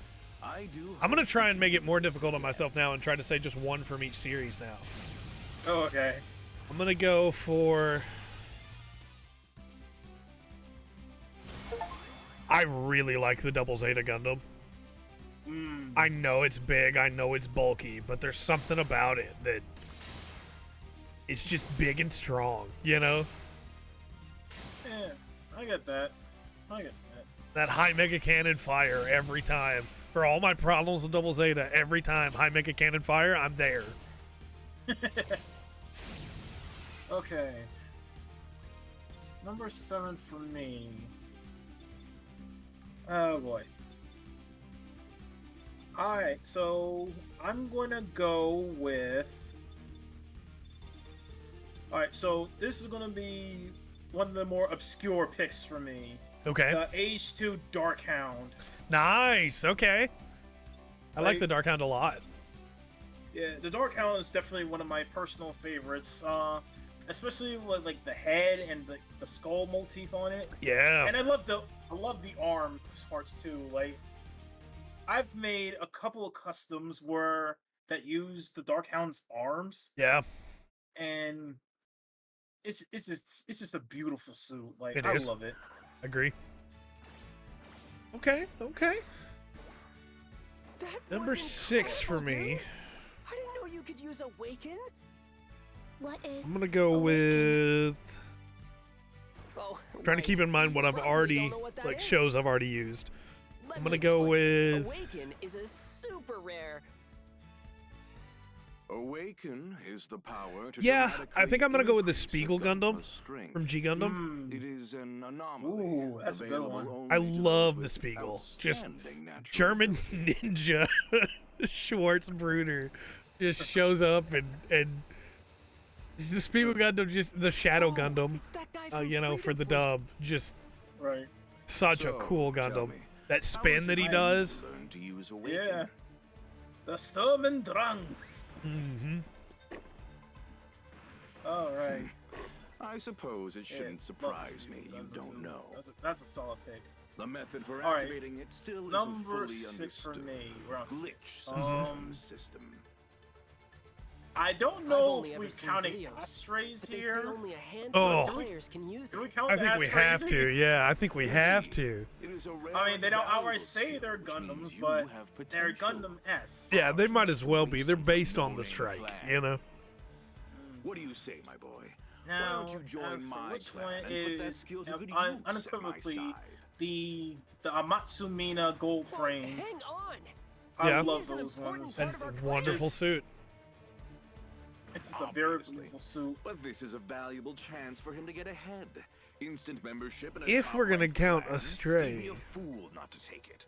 I'm gonna try and make it more difficult on myself now and try to say just one from each series now. Oh, okay. I'm gonna go for. I really like the Double Zeta Gundam. I know it's big, I know it's bulky, but there's something about it that it's just big and strong, you know? Yeah, I get that. I get that. That high mega cannon fire every time. For all my problems with Double Zeta, every time high mega cannon fire, I'm there. Okay. Number 7 for me. Oh boy. Alright, so I'm gonna go with. Alright, so this is gonna be one of the more obscure picks for me. Okay. The Age 2 Dark Hound. Nice. Okay. I like the Dark Hound a lot. Yeah, the Dark Hound is definitely one of my personal favorites. Especially with like the head and the skull motif on it. Yeah. And I love the arm parts too. Like I've made a couple of customs that use the Dark Hound's arms. Yeah. And it's just a beautiful suit. Like It I is. love it. Agree. Okay. That Number was 6 for incredible, me. dude. I didn't know you could use Awaken. What is? I'm gonna go Awaken? with. Oh, Trying to keep in mind what I've Probably already don't know what that like is. shows I've already used. Let I'm me gonna go explain. with. Awaken is a super rare. Awaken is the power to Yeah, dramatically I think I'm gonna go with the increase a Spiegel Gundam Gundam's strength. from G Gundam. It is an anomaly. Ooh, that's a good available one. only I to those love the with Spiegel. Just outstanding natural German ability. ninja Schwartz Bruder just shows up and the Spiegel Gundam, just the Shadow Oh, Gundam, it's that guy from you know, for Freedom the Fleet. dub, just Right. such a So, cool tell Gundam. me, That how spin is that it he you does. learned to use Awaken? Yeah. The Sturm Drang. Mm-hmm. All right. I suppose it Yeah, shouldn't love the surprise Spiegel me you Gundam don't too. know. That's a solid pick. The method for All right. activating it still isn't Number fully 6 for understood. me. We're on Glitch 6. somewhere in the system. I don't I've know only if ever we're seen counting videos, Ashtrays But they say here. only a handful Oh. of players can use Do we it. count I the think we Ashtrays have to. Yeah, I think we have to. It is a rare I mean, they don't and valuable outright say skill, they're which means Gundams, you but have they're potential. Gundam S. Yeah, they might as well be. They're based on the strike, you know. What do you say, my boy? Now, Why don't you join as for my which clan one and put that is skill to good use unequivocally at my side? the Amatsumina gold Whoa, frame. hang on. I Yeah. love He is an those important ones. part That's of our a clan. wonderful Just- suit. It's just a very Obviously. beautiful suit. But this is a valuable chance for him to get ahead. Instant membership in a If we're gonna top-ranked count clan. Astray. He'd be a fool not to take it.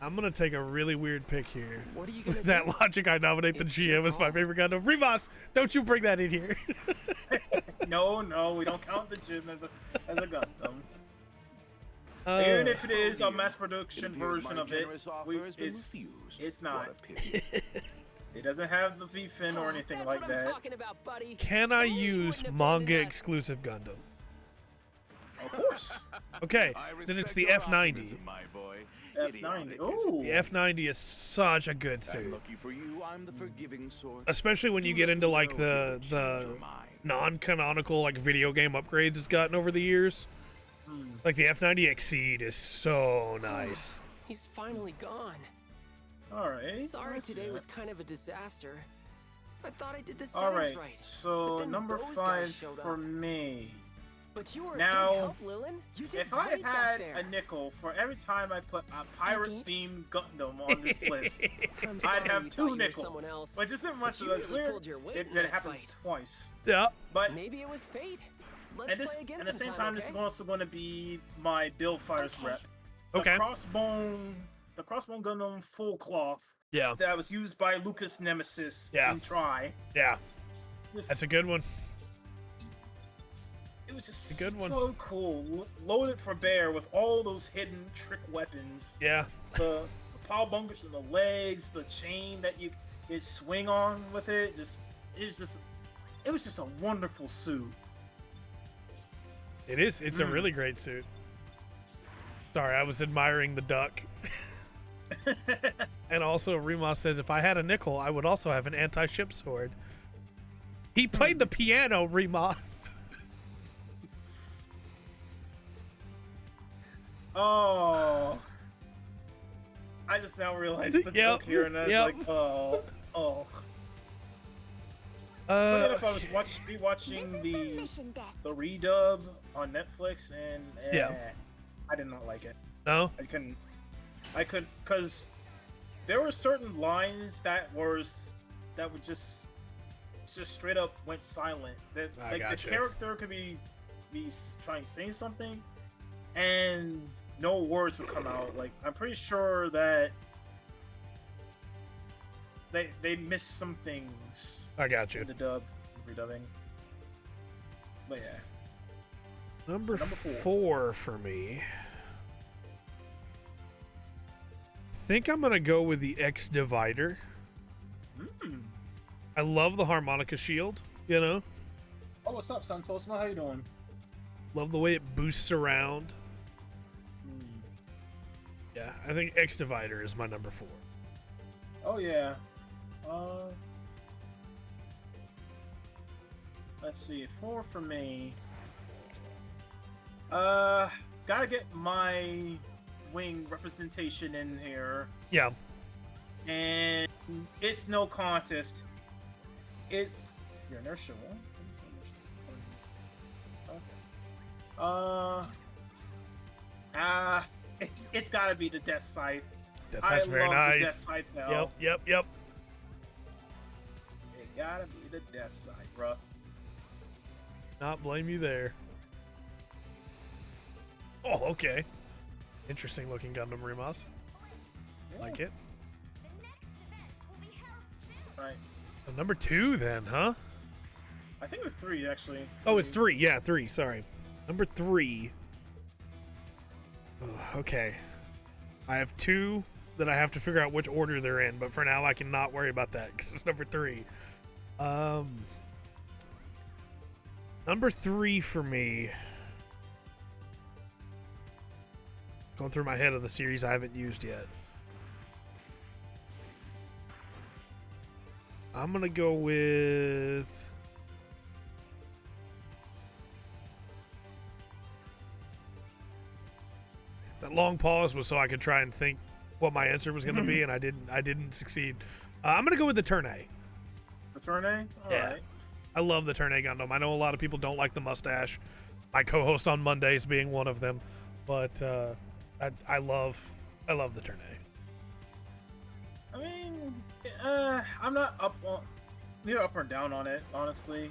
I'm gonna take a really weird pick here. What are you gonna With that do? logic, I nominate the It's your GM as my call. favorite Gundam. Remas, don't you bring that in here. No, we don't count the gym as a Gundam. Uh, Even if it is a dear. mass It production appears version my of it, generous offer has been it's refused. not. What a pity. It doesn't have the V-fin or anything That's like what I'm that. talking about, buddy. Can I Only you use wouldn't manga abandon us. exclusive Gundam? Of course. Okay, I then it's respect the your F90. optimism, my boy. F90. Idiotic, isn't Ooh. The F90 is such a good And suit, lucky for you, I'm the forgiving sort. especially when you Do get let into me like know if you the change your mind. non-canonical like video game upgrades it's gotten over the years. Like the F90 Exceed is so nice. He's finally gone. All right. Sorry I see today that. was kind of a disaster. I thought I did the All settings right. right. But So then number those 5 guys showed for up. me. But you were Now, a big help, Lilin. You did If I great back had there. a nickel for every time I put a did? pirate-themed Gundam on this list, I'm I'd sorry have you 2 thought you were nickels. someone else. Which isn't much But of you a really weird. pulled your weight It in that happened fight. twice. Yeah. But Maybe it was fate. Let's and this, play again at the same sometime, time, this is okay? also going to be my Bill Fires Okay. rep. Okay. The Crossbone Gundam full cloth Yeah. that was used by Lucas Nemesis Yeah. in Try. Yeah. This- That's a good one. It was just a good one. so cool. Loaded for bear with all those hidden trick weapons. Yeah. The power bunkers in the legs, the chain that you could swing on with it. It was just a wonderful suit. It is. It's a really great suit. Sorry, I was admiring the duck. And also, Remas says, if I had a nickel, I would also have an anti-ship sword. He played the piano, Remas. Oh, I just now realized the Yep, joke here, and I was yep. like, oh. But if I was rewatching This is the mission desk. the redub on Netflix, and Yeah. I did not like it. No? I couldn't, because there were certain lines that would just straight up went silent. That I like gotcha. the character could be trying to say something, and no words would come out. Like I'm pretty sure that they missed some things I got you. in the redubbing. But yeah. Number number 4 for me. I think I'm gonna go with the X Divider. I love the harmonica shield, you know? Oh, what's up, son? Tosma? How you doing? Love the way it boosts around. Yeah, I think X Divider is my number 4. Oh yeah. Let's see. 4 for me. Gotta get my wing representation in here, Yeah. and it's no contest. It's your inertia. Okay. It's gotta be the Death Scythe. That's very love the Death nice. Scythe now. Yep. It gotta be the Death Scythe, bruh. Not blame you there. Oh, okay. Interesting looking Gundam Remas. Like it. Right. So number 2 then, huh? I think it's 3 actually. Oh, it's 3. Yeah, 3. Sorry. Number 3. Ugh, okay. I have 2 that I have to figure out which order they're in, but for now I can not worry about that because it's number 3. Number 3 for me. Going through my head of the series I haven't used yet. I'm gonna go with that long pause was so I could try and think what my answer was gonna be, and I didn't succeed. I'm gonna go with the Turn A. The Turn A? Yeah. Alright. I love the Turn A Gundam. I know a lot of people don't like the mustache. My co-host on Mondays being one of them, but I love the Turn A. I mean, I'm not neither up or down on it, honestly.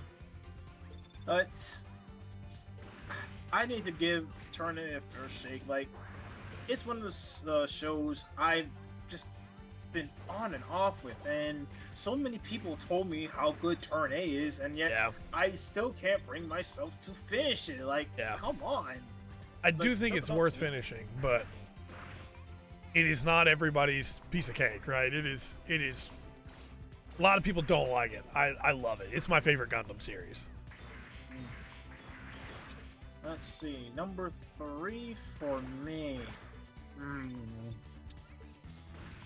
But I need to give Turn A a fair shake. Like, it's one of the shows I've just been on and off with, and so many people told me how good Turn A is, and yet Yeah. I still can't bring myself to finish it. Like, Yeah. come on. I do Like, think step it's it up, worth dude. finishing, but it is not everybody's piece of cake, right? It is. A lot of people don't like it. I love it. It's my favorite Gundam series. Let's see, number 3 for me.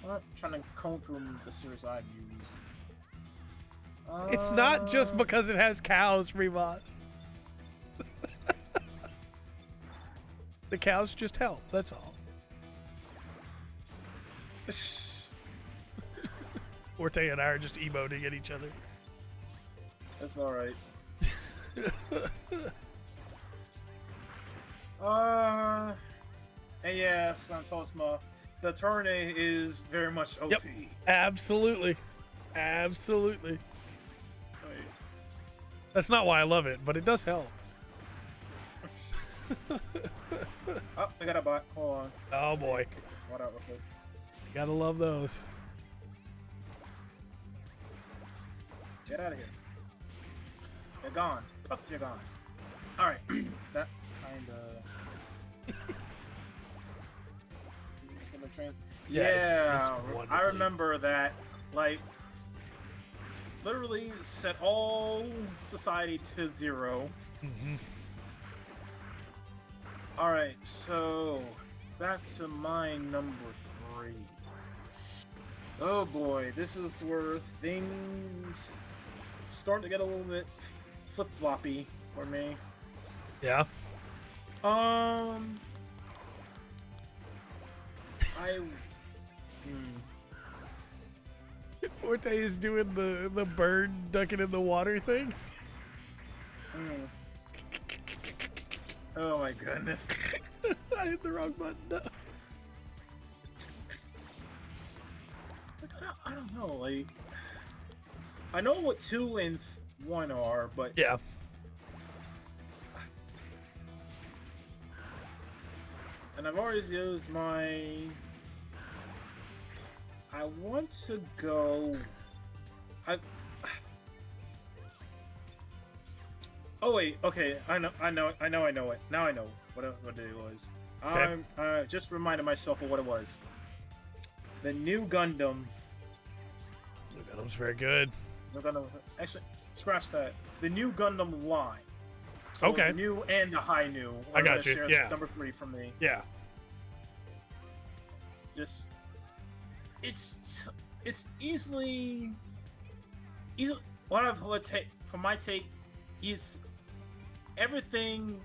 I'm trying to comb through the series I've used. It's not just because it has cows, Remas. The cows just help. That's all. Forte and I are just emoting at each other. That's alright. And yeah, Santosma, the Turn A is very much OP. Yep. Absolutely. Absolutely. Wait. That's not why I love it, but it does help. Oh, I got a bot. Hold on. Oh boy. Kick this bot out real quick. Gotta love those. Get out of here. You're gone. Puff, you're gone. Alright. That kinda... Yeah, it's Yeah, I wonderfully- remember that. Like, literally set all society to 0. Mhm. Alright, so back to my number 3. Oh boy, this is where things start to get a little bit flip-floppy for me. Yeah. Forte is doing the bird ducking in the water thing. Mm. Oh my goodness. I hit the wrong button. No. I don't know, like, I know what 2 and 1 are, but Yeah. and I've always used my. I want to go. Oh wait, okay. I know it. Now I know what it was. Okay. I just reminded myself of what it was. The new Gundam. Gundam's very good. New Gundam. Actually, scratch that. The new Gundam line. So Okay. The new and the high new. I got you, Share yeah. Number 3 from me. Yeah. Just. It's easily. What I've take from my take is everything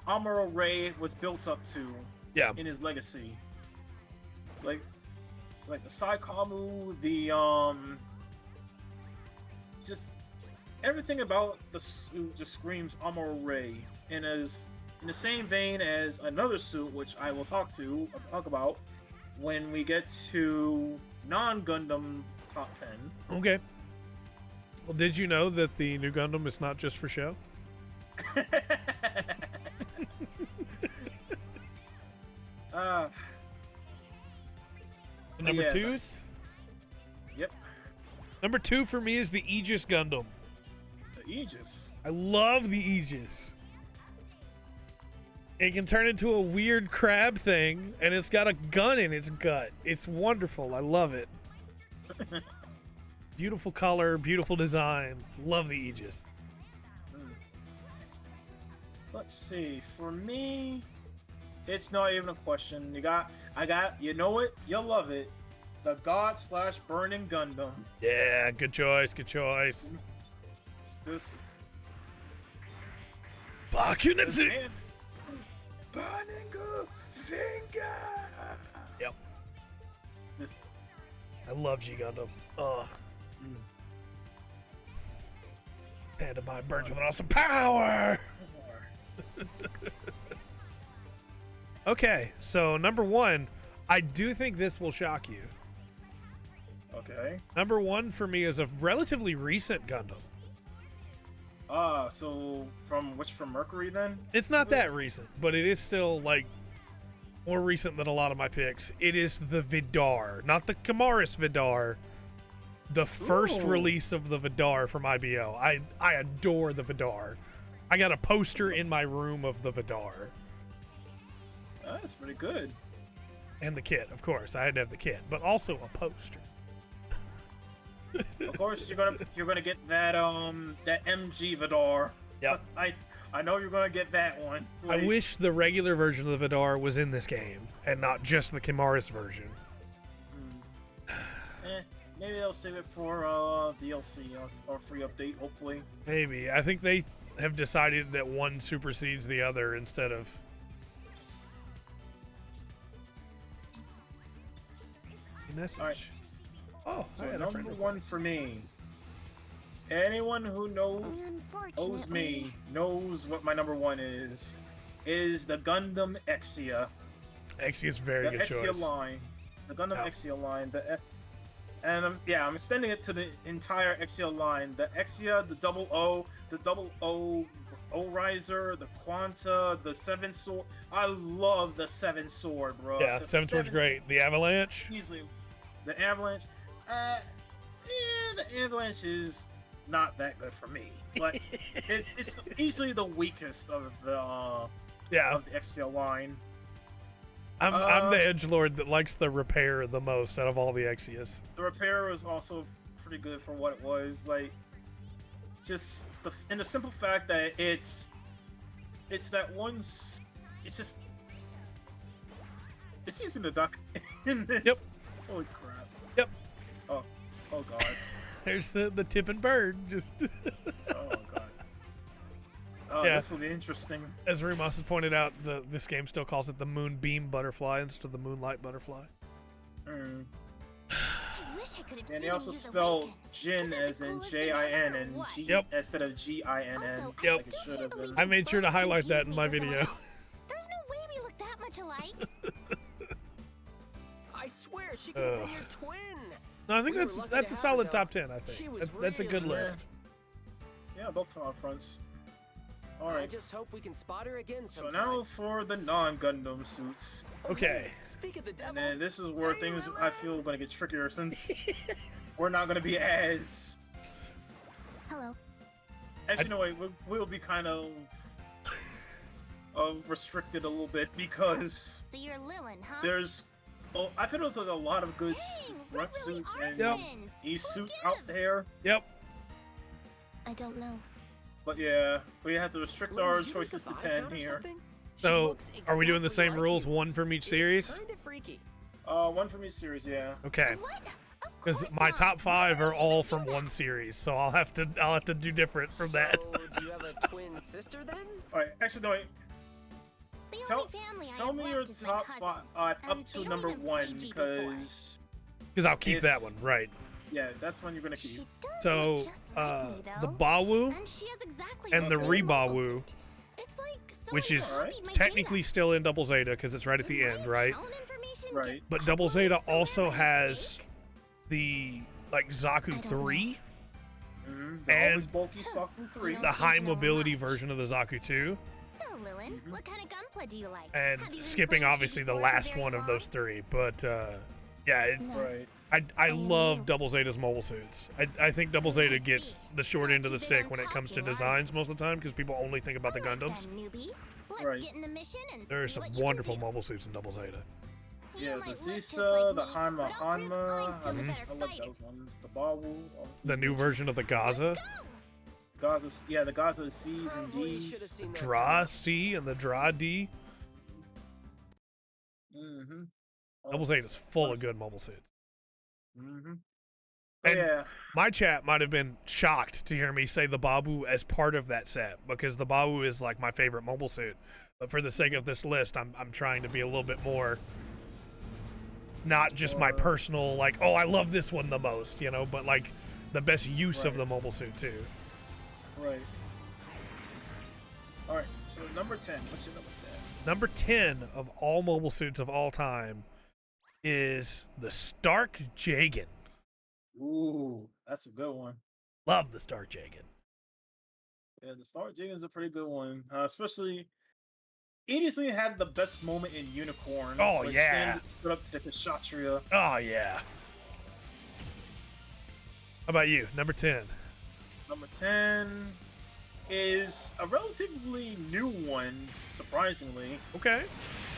Amuro Ray was built up to Yeah. in his legacy. Like the Saikamu, the just everything about the suit just screams Amuro Ray, and is in the same vein as another suit, which I will talk about when we get to non-Gundam top 10. Okay. Well, did you know that the new Gundam is not just for show? Number yeah. 2's? Yep, Number 2 for me is the Aegis Gundam. the Aegis. I love the Aegis. It can turn into a weird crab thing, and it's got a gun in its gut. It's wonderful. I love it. Beautiful color, beautiful design. Love the Aegis. Let's see. For me, it's not even a question. You know it. You'll love it. The God/Burning Gundam. Yeah, good choice, good choice. This. Bakunetsu! Burning finger. Yep. This. I love G Gundam. Ugh. Panda by birds with an awesome power! Okay, so number 1, I do think this will shock you. Okay. Number 1 for me is a relatively recent Gundam. So from Mercury then? It's not that recent, but it is still like more recent than a lot of my picks. It is the Vidar, not the Kamaris Vidar. The first Ooh. release of the Vidar from IBO. I adore the Vidar. I got a poster in my room of the Vidar. That's pretty good. And the kit, of course. I had to have the kit, but also a poster. Of course, you're gonna get that that MG Vidar. Yep. I know you're gonna get that one. I wish the regular version of the Vidar was in this game and not just the Kamaris version. Maybe they'll save it for DLC or free update. Hopefully. Maybe. I think they have decided that one supersedes the other instead of. Message. All right. Oh, So I had a number friend request. 1 for me. Anyone who knows Unfortunately. me knows what my number 1 is. Is the Gundam Exia. Actually, it's a very The good Exia choice. line. The Gundam Yeah. Exia line. I'm extending it to the entire Exia line. The Exia, the double O Riser, the Quanta, the 7 Sword. I love the 7 Sword, bro. Yeah, The 7 Sword's great. The Avalanche. Easily. The Avalanche. The Avalanche is not that good for me, but it's easily the weakest of the Yeah, of the Exia line. I'm the edgelord that likes the repair the most out of all the Exias. The repair was also pretty good for what it was. Like, just the simple fact that it's that once it's just it's using the duck in this. Yep. Holy crap. Yep. Oh god. There's the tipping bird. Just Oh god. Oh, Yeah. This will be interesting. as Remus has pointed out, this game still calls it the Moonbeam Butterfly instead of the Moonlight Butterfly. Mm. I wish I could have And seen they him also use spell Awaken. Jin Wasn't that as the in coolest thing J-I-N ever, or and what? G Yep. instead of G-I-N-N. Also, Yep. I Like it still should can't have believe been. I made sure to both highlight that confused in me my for someone video. else. There's no way we look that much alike. I swear she could have been Ugh. your twin. No, I think We were that's lucky that's to a have solid her, top though. 10. I She think was that's a good really list. Yeah, both on fronts. I Alright, just hope we can spot her again so sometime. now for the non-Gundam suits. Oh, Okay. hey, speak of the devil. And then this is where Hey, things Lily! I feel are gonna get trickier since we're not gonna be as. Hello. Actually, no, wait, we'll be kind of restricted a little bit because So you're Lilin, huh? there's. Oh, I feel there's like a lot of good Dang, front we really suits are and Yep. twins. these Who suits out gives? there. Yep. I don't know. But yeah, we have to restrict Lynn, our did you choices to make a 10 pie or here. something? She So, looks are we doing the exactly same like rules, you. one from each It's series? kinda freaky. One from each series, yeah. Okay. What? Of Because course my not. top 5 are Why all would you from do one that? series, so I'll have to do different from that. So, do you have a twin sister then? Alright, actually, no, wait. The Tell, only family I tell have me left your is my top cousin. 5 and up they to don't number even 1 play GB4. because. Because I'll keep If- that one, right. Yeah, that's one you're gonna She keep. does So, look just like me, the though. Bawu, And she has exactly and the same Rebawu, mobile suit. It's like which someone is Alright. copied my technically data. still in Double Zeta because it's right at the Did my end, right? account information Right. get But Double uploaded Zeta somewhere also by has mistake? the like I Zaku don't 3, The And- always bulky Saku 3. Don't the seem high to know mobility much. version of the Zaku 2, So, Lilin, what kind of gunplay do you like? and Have you been skipping playing obviously the GB4 for last very one of long? those 3. But yeah, No. Right. I am love new. Double Zeta's mobile suits. I think Double Zeta I gets see. the short Not end of too the big stick on when it comes to talking, are designs most of the time because people only think about the Alright Gundams. then, newbie. Let's Right. get in the mission and There are see some what you can wonderful do. mobile suits in Double Zeta. You Yeah, the might look just Zisa, like the me, Hanma but I'll prove Hanma. I'm still the better I like fighter. those ones. The Bawu. The new version of the Gaza, Go! Gaza, yeah, the Gaza C's and Probably should have D's. seen that Dra coming. C and the Dra D. Mm-hmm. Double Zeta's full of good mobile suits. Mm-hmm. And Yeah. my chat might have been shocked to hear me say the Babu as part of that set because the Babu is like my favorite mobile suit. But for the sake of this list, I'm trying to be a little bit more, not just my personal like, oh, I love this one the most, you know, but like the best use of Right. the mobile suit too. Right. Alright, so number 10. What's your number 10? Number 10 of all mobile suits of all time is the Stark Jagan. Ooh, that's a good one. Love the Stark Jagan. Yeah, the Star Jig is a pretty good one. Especially, it easily had the best moment in Unicorn. Oh, when it yeah. stood up to the Kshatriya. Oh, yeah. How about you? Number 10. Number 10 is a relatively new one, surprisingly. Okay.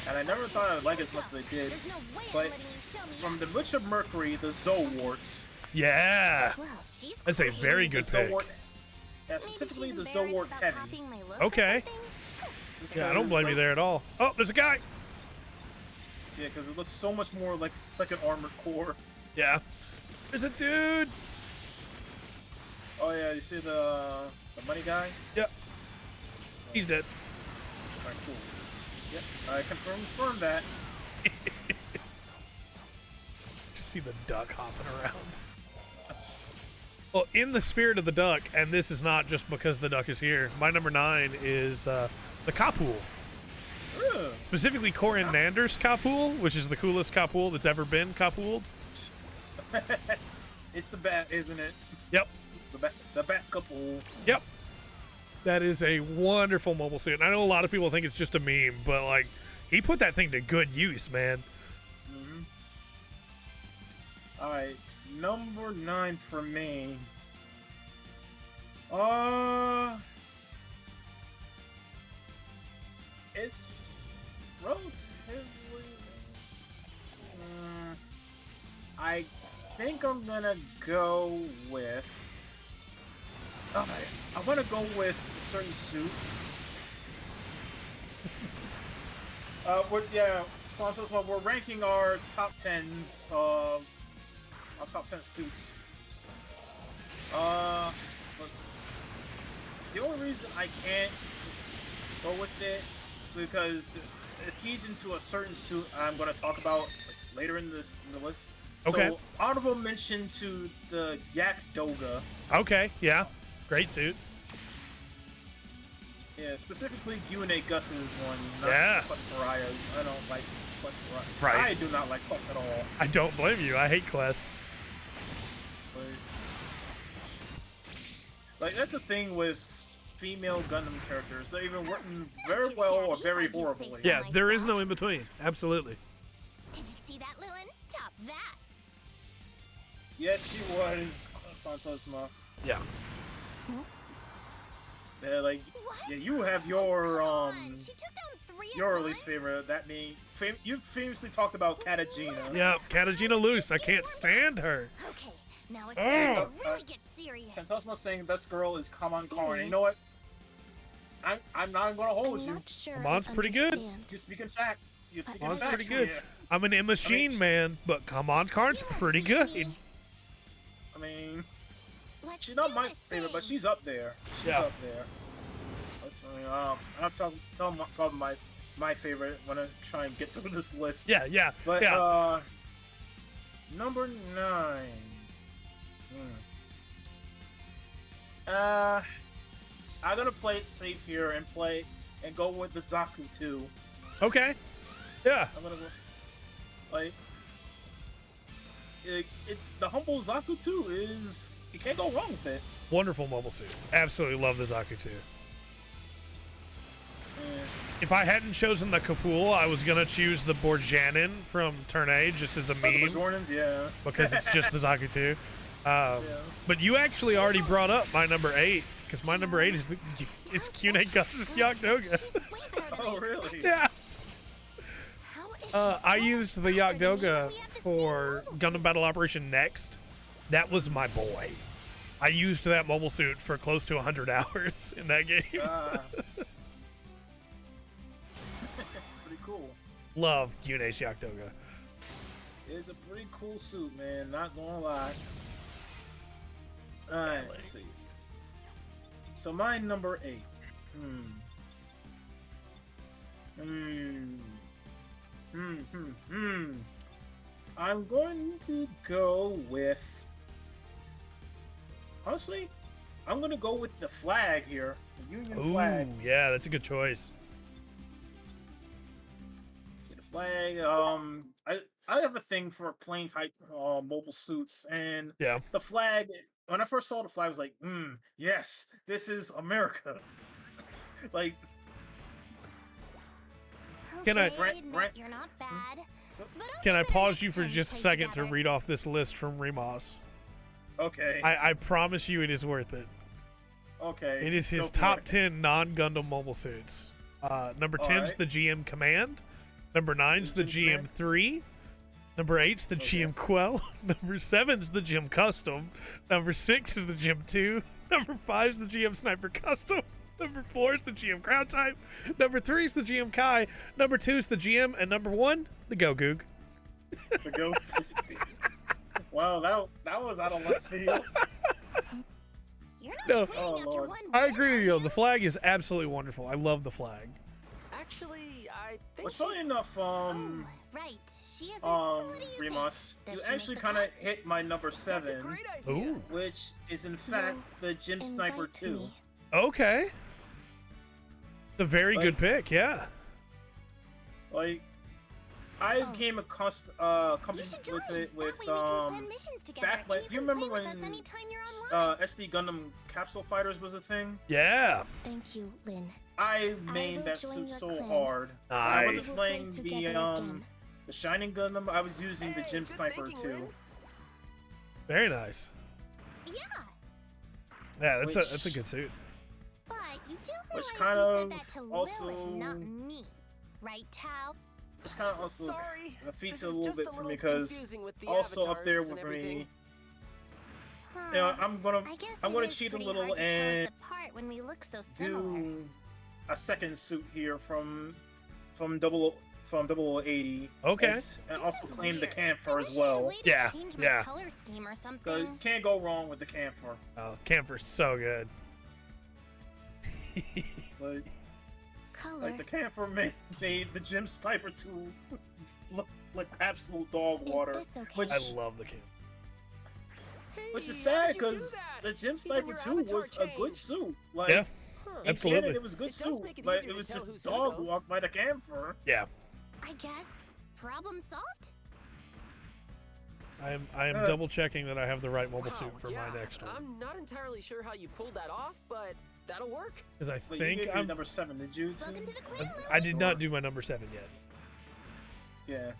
And I never thought I would like it as much as I did. There's no way I'm But letting you show me from that. the Witch of Mercury, the Zowarts. Yeah. Well, she's That's a crazy. very good the pick. Zowart, yeah, Maybe specifically she's the embarrassed Zowart about Heavy. copying my look or Okay. something. Yeah, I don't blame you there at all. Oh, there's a guy. Yeah, because it looks so much more like an armored core. Yeah. There's a dude. Oh yeah, you see the money guy? Yep. He's dead. Alright, cool. Yep, I confirm that. Just see the duck hopping around. Well, in the spirit of the duck, and this is not just because the duck is here, my number 9 is the Kapul. Ugh. Specifically Corin Nander's Kapul, which is the coolest Kapul that's ever been Kapuled. It's the bat, isn't it? Yep. The bat couple. Yep. That is a wonderful mobile suit. And I know a lot of people think it's just a meme, but like he put that thing to good use, man. Mm-hmm. Alright, number 9 for me. It's relatively. I think I'm gonna go with. Okay, I want to go with a certain suit. We're ranking our top 10s, our top 10 suits. But the only reason I can't go with it because if he's into a certain suit I'm gonna talk about later in the list. Okay. So honorable mention to the Yak Doga. Okay, yeah. Great suit. Yeah, specifically Q&A Gus's one, not Yeah. Plus Pariah's. I don't like Plus Pariah. Right. I do not like Plus at all. I don't blame you. I hate Quest. Like that's the thing with female Gundam characters. They're either written very well or very horribly. Yeah, there is no in between. Absolutely. Did you see that, Lewin? Top that. Yes, she was Santosma. Yeah. Yeah, like What? yeah, you have your Come on, she took down 3 at your once? least favorite. That being you famously talked about Katagina. Yeah, Katagina Loose. I can't stand her. Okay, now it's Oh. time to really get serious. Santosma saying best girl is Kaman Karn. You Serious? know what? I'm not gonna hold I'm you. not sure Kamon's I pretty good. understand. Just speaking fact. Just speaking Kamon's facts pretty good. here. I'm an machine man, but Kaman Karn's pretty good. I mean, Let's she's not do my this favorite, but thing. she's up there. She's Yeah. up there. That's, I mean, I'm talking my favorite when I try and get through this list. Yeah, yeah, But yeah. number 9. I'm gonna play it safe here and go with the Zaku 2. Okay. Yeah. I'm gonna go like it's the humble Zaku 2 is you can't go wrong with it. Wonderful mobile suit. Absolutely love the Zaku 2. Eh, If I hadn't chosen the Kapul, I was gonna choose the Borjanin from Turn A just as a the meme Bajorans, yeah. because it's just the Zaku 2. Yeah. But you actually already brought up my number 8 because my number 8 is it's Cune Gus's Yakdoga. She's way better than Oh I really? expected. Yeah. How is I she so used the much faster than me, Yakdoga but we have the same for mobile Gundam Battle Operation Next. That was my boy. I used that mobile suit for close to 100 hours in that game. Pretty cool. Love Cune's Yakdoga. It's a pretty cool suit, man. Not gonna lie. Alright, let's see. So my number 8. I'm going to go with. Honestly, I'm gonna go with the flag here. The Union Ooh, flag. yeah, that's a good choice. The flag. I have a thing for plain type mobile suits, and Yeah. the flag. When I first saw the flag, I was like, yes, this is America. Like, Can I- Okay, Brent- admit Brent- you're not bad. So- But I'll Can do I better pause next you for time we just a play second to together. read off this list from Remas? okay, I promise you it is worth it. okay. It is his go for top it. 10 non-Gundam mobile suits. Number 10's Alright. the GM Command. Number 9's the GM GM3. Number 8's the GM Quell. Number 7's the GM Custom. Number 6 is the GM 2. Number 5's the GM Sniper Custom. Number 4 is the GM Crowd Type. Number 3 is the GM Kai. Number 2 is the GM. And number 1, the Gogoog. The go. Wow, that was out of left field. You're not No. quitting Oh, after Lord. one I bit, agree are with you. you? The flag is absolutely wonderful. I love the flag. Actually, I think Well, funny enough, Oh, right. She is. What do you Remus, think? you Does she actually make the kind of cut? hit my number that's a 7, great idea. Ooh. which is in fact the Gym Sniper Invite 2. me. Okay. It's a very Like- good pick, yeah. Like, I Oh. became You accustomed should join. with it That with way we can plan missions together, back when and you can remember play with us when anytime you're online. SD Gundam Capsule Fighters was a thing. Yeah. Thank you, Lynn. I will mained that join suit your so clan. hard. When I Nice. wasn't We'll playing play the together again. the Shining Gundam. I was using the Hey, Gym good Sniper thinking, 2. Lynn. Very nice. Yeah, Yeah, that's Which- a good suit. but you do Which realize kind you of said that to also- Lilith, not me, right, Tao? It's kind of also Sorry. defeats This it a is little just bit a for little me because confusing with the also up there avatars with and everything. me. Huh. You know, I'm gonna I guess I'm it gonna is cheat a pretty little hard to tell us and apart when we look so similar. do a second suit here from 0080. Okay. And This also is claim the weird. I camphor wish as I had a well. way to Yeah, change my yeah. color scheme or So something. you can't go wrong with the camphor. Oh, Camphor's so good. Like, Color. like the camphor made the Gym Sniper 2 look like absolute dog water. Is this okay? Which, I love the camp. which is Hey, how'd sad you do because that? the Gym Even Sniper your 2 avatar was a good changed. suit. Like, Yeah, Huh. in absolutely. canon, it was a good It does suit, make it but easier it to was tell just who's dog Hugo. walked by the camper. Yeah, I guess. Problem solved? I am double checking that I have the right mobile Wow, suit for yeah, my next one I'm not entirely sure how you pulled that off, but that'll work. because I But you think gave me I'm. number 7, did you? Welcome to the clan. I did not Sure. do my number 7 yet. Yeah.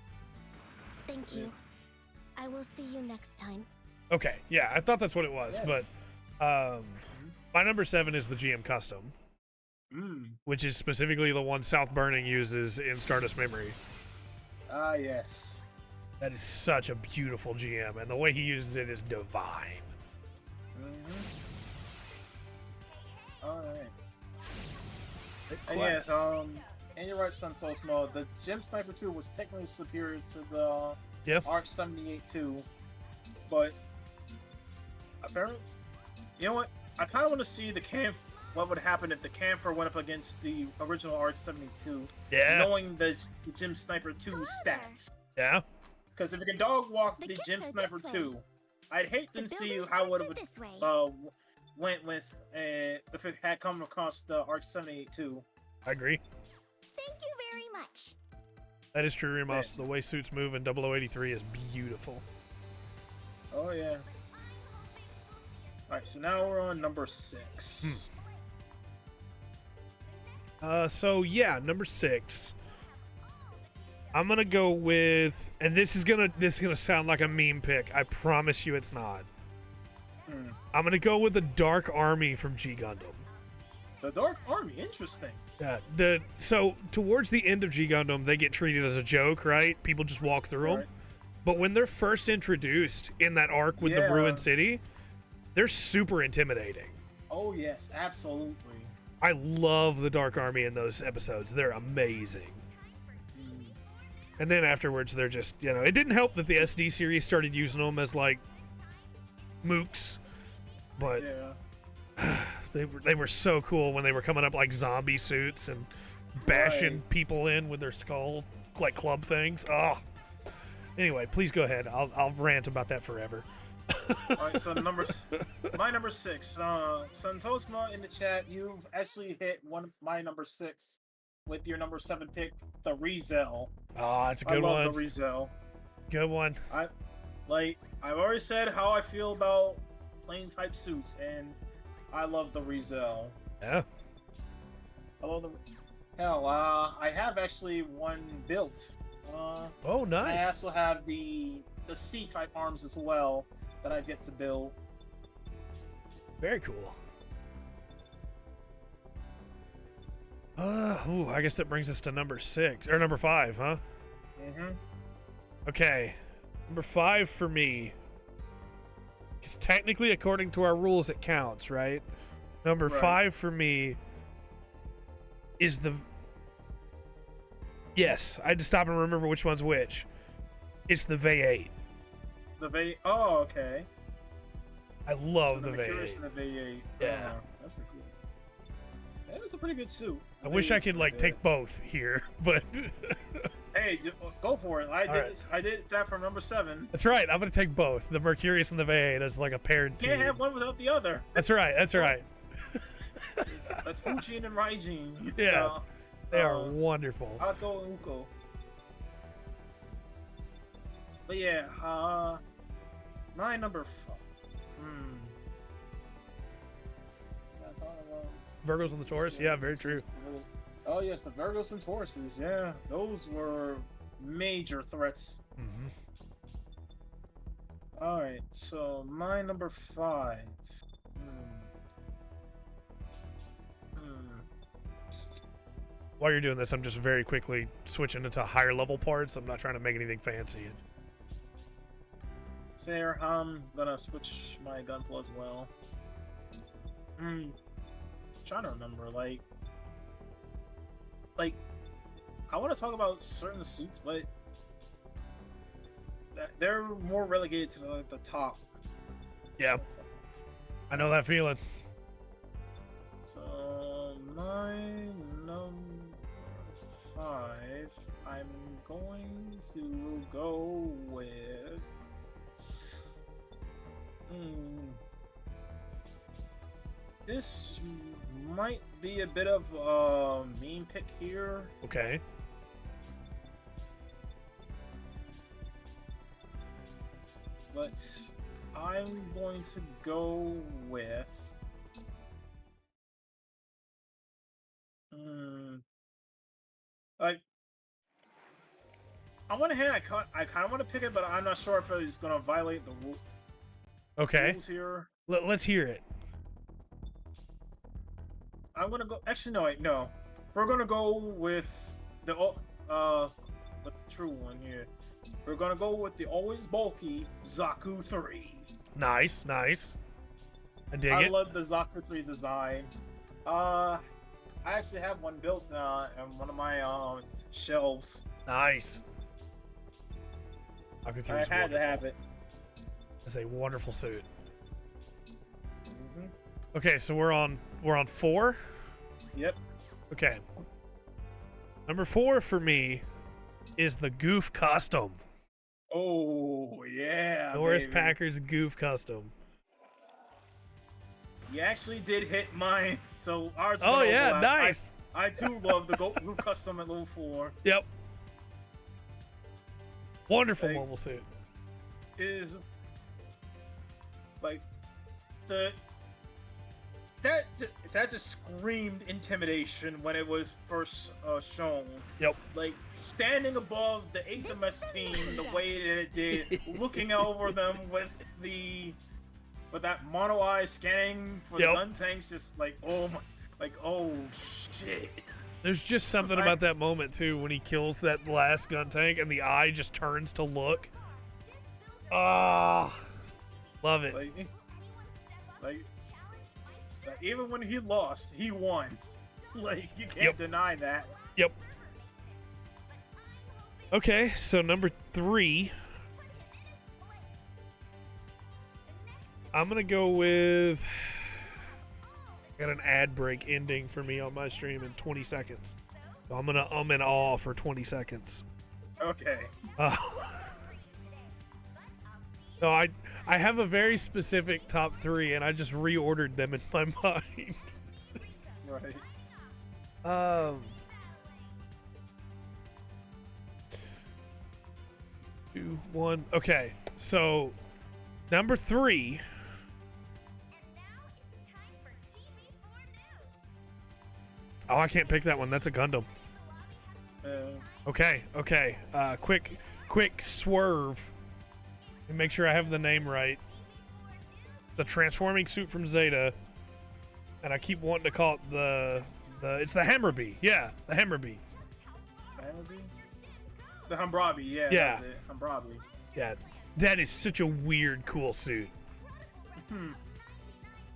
Thank you. I will see you next time. Okay, yeah, I thought that's what it was, Yeah. but my number 7 is the GM Custom, Mm. which is specifically the one South Burning uses in Stardust Memory. Ah, yes. That is such a beautiful GM, and the way he uses it is divine. Alright. It And yeah, claps. and you're right, Santosmo. The Gym Sniper 2 was technically superior to the Yeah. Arc 78 2, but apparently, you know what? I kind of want to see the camp. What would happen if the camper went up against the original Arc 72, Yeah, knowing the Gym Sniper 2 stats? yeah. Because if it can dog walk The the kits Gym are Sniper this way. 2, I'd hate The to see builders' how parts it are would this way. went with if it had come across the Arc 78 2. I agree. Thank you very much. That is true, Ramos. The way suits move in 0083 is beautiful. Oh yeah. Alright, so now we're on number 6. So yeah, number 6. I'm gonna go with, and this is gonna sound like a meme pick. I promise you, it's not. I'm gonna go with the Dark Army from G Gundam. The Dark Army, interesting. Yeah. So towards the end of G Gundam, they get treated as a joke, right? People just walk through them. Right. But when they're first introduced in that arc with the Yeah. ruined city, they're super intimidating. Oh yes, absolutely. I love the Dark Army in those episodes. They're amazing. And then afterwards, they're just, it didn't help that the SD series started using them as like mooks, but Yeah. they were so cool when they were coming up like zombie suits and bashing Right. people in with their skull like club things. Oh. Anyway, please go ahead. I'll rant about that forever. Alright, so my number 6. Santosma in the chat, you've actually hit my number 6 with your number 7 pick, the Rizel. Oh, it's a I good love one. the Rizel. Good one. I've already said how I feel about plane type suits, and I love the Rizel. Yeah. I love the hell. I have actually one built. Oh, I nice. also have the C type arms as well that I've yet to build. Very cool. I guess that brings us to number 6 or number 5, huh? Mm-hmm. Okay, number 5 for me. Because technically, according to our rules, it counts, right? Number Right. 5 for me is the. Yes, I had to stop and remember which one's which. It's the V8. Oh, okay. I love So the Mercurius V8. and the V8. Yeah. Oh, that's pretty cool. That is a pretty good suit. I The wish I V8's could like pretty take both here, but good. Hey, go for it. I did that for number 7. that's right. I'm gonna take both the Mercurius and the V8 as like a paired team. Can't have one without the other. That's right. That's right. That's Fuchin and Raijin. Yeah. They are wonderful. Ako and Uko. But yeah, my number 5. That's all about. Virgos and the Taurus. Yeah, very true. Oh yes, the Virgos and Tauruses. Yeah, those were major threats. Mm-hmm. All right, so my number 5. While you're doing this, I'm just very quickly switching into higher level parts. I'm not trying to make anything fancy. Fair. I'm gonna switch my gunpla as well. Trying to remember, like, I want to talk about certain suits, but they're more relegated to the top. Yeah, I know that feeling. So my number 5, I'm going to go with. This might be a bit of a mean pick here. Okay. But I'm going to go with. Like, on one hand, I kind of want to pick it, but I'm not sure if it's going to violate the Okay. rules here. Let's hear it. I'm gonna go. Actually, no, wait, no. We're gonna go with the true one here. We're gonna go with the always bulky Zaku 3. Nice. I dig I it. love the Zaku 3 design. I actually have one built in one of my shelves. Nice. I had to have it. It's a wonderful suit. Mm-hmm. Okay, so we're on 4. Yep. Okay. Number 4 for me is the Goof Custom. Oh yeah. Norris baby. Packard's Goof Custom. You actually did hit mine, so ours. Oh went yeah, overlap. nice. I too love the Blue Custom at level 4. Yep. Wonderful Like, mobile suit. Is like that just screamed intimidation when it was first shown. Yep. Like standing above the 8th MS team the way that it did, looking over them with that mono eye scanning for the gun tanks, just like oh my, like oh shit. There's just something about that moment too when he kills that last gun tank and the eye just turns to look. Ah, love it. Like even when he lost, he won. Like you can't deny that. Yep. Okay, so number 3. I'm gonna go with. Got an ad break ending for me on my stream in 20 seconds. So I'm gonna in awe for 20 seconds. Okay. So I have a very specific top 3, and I just reordered them in my mind. Right. 2, 1. Okay, so number 3. Oh, I can't pick that one. That's a Gundam. Okay. Quick swerve. And make sure I have the name right. The transforming suit from Zeta. And I keep wanting to call it it's the Hammerbee. Yeah, the Hammerbee. The Hambrabi, yeah. That's it. Hambrabi. Yeah, that is such a weird, cool suit.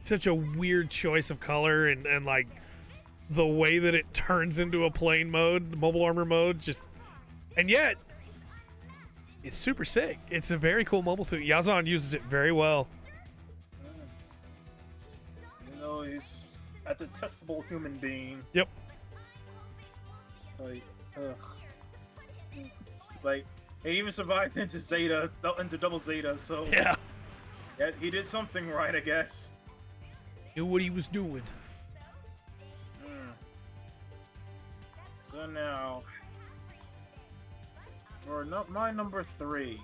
Such a weird choice of color and like the way that it turns into a plane mode, the mobile armor mode, and yet it's super sick. It's a very cool mobile suit. Yazan uses it very well. You know, he's a detestable human being. Yep. Like, like he even survived into Zeta, into Double Zeta. So yeah, he did something right, I guess. Knew what he was doing. So now, for my number 3.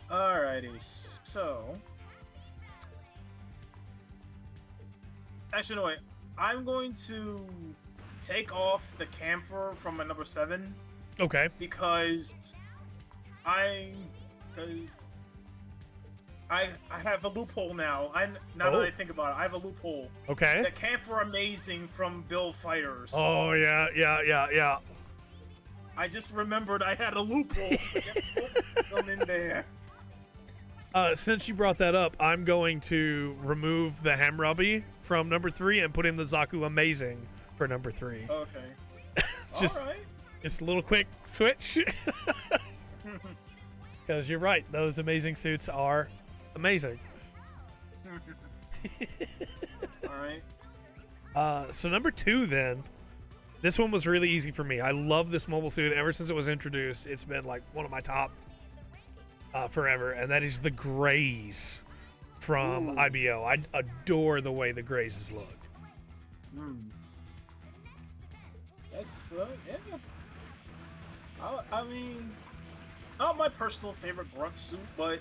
Alrighty, so actually, no wait. I'm going to take off the camphor from my number 7. Okay. Because I have a loophole now. Now that I think about it, I have a loophole. Okay. The camphor amazing from Build Fighters. Oh yeah. I just remembered I had a loophole. Them in there. Since you brought that up, I'm going to remove the Hamrabi from number 3 and put in the Zaku Amazing for number 3. Okay. Just, all right. Just a little quick switch. Because you're right, those amazing suits are amazing. All right. So number 2 then This one was really easy for me. I love this mobile suit. Ever since it was introduced, it's been like one of my top forever, and that is the Grays from IBO. I adore the way the Grays look. That's yeah. I mean, not my personal favorite grunt suit, but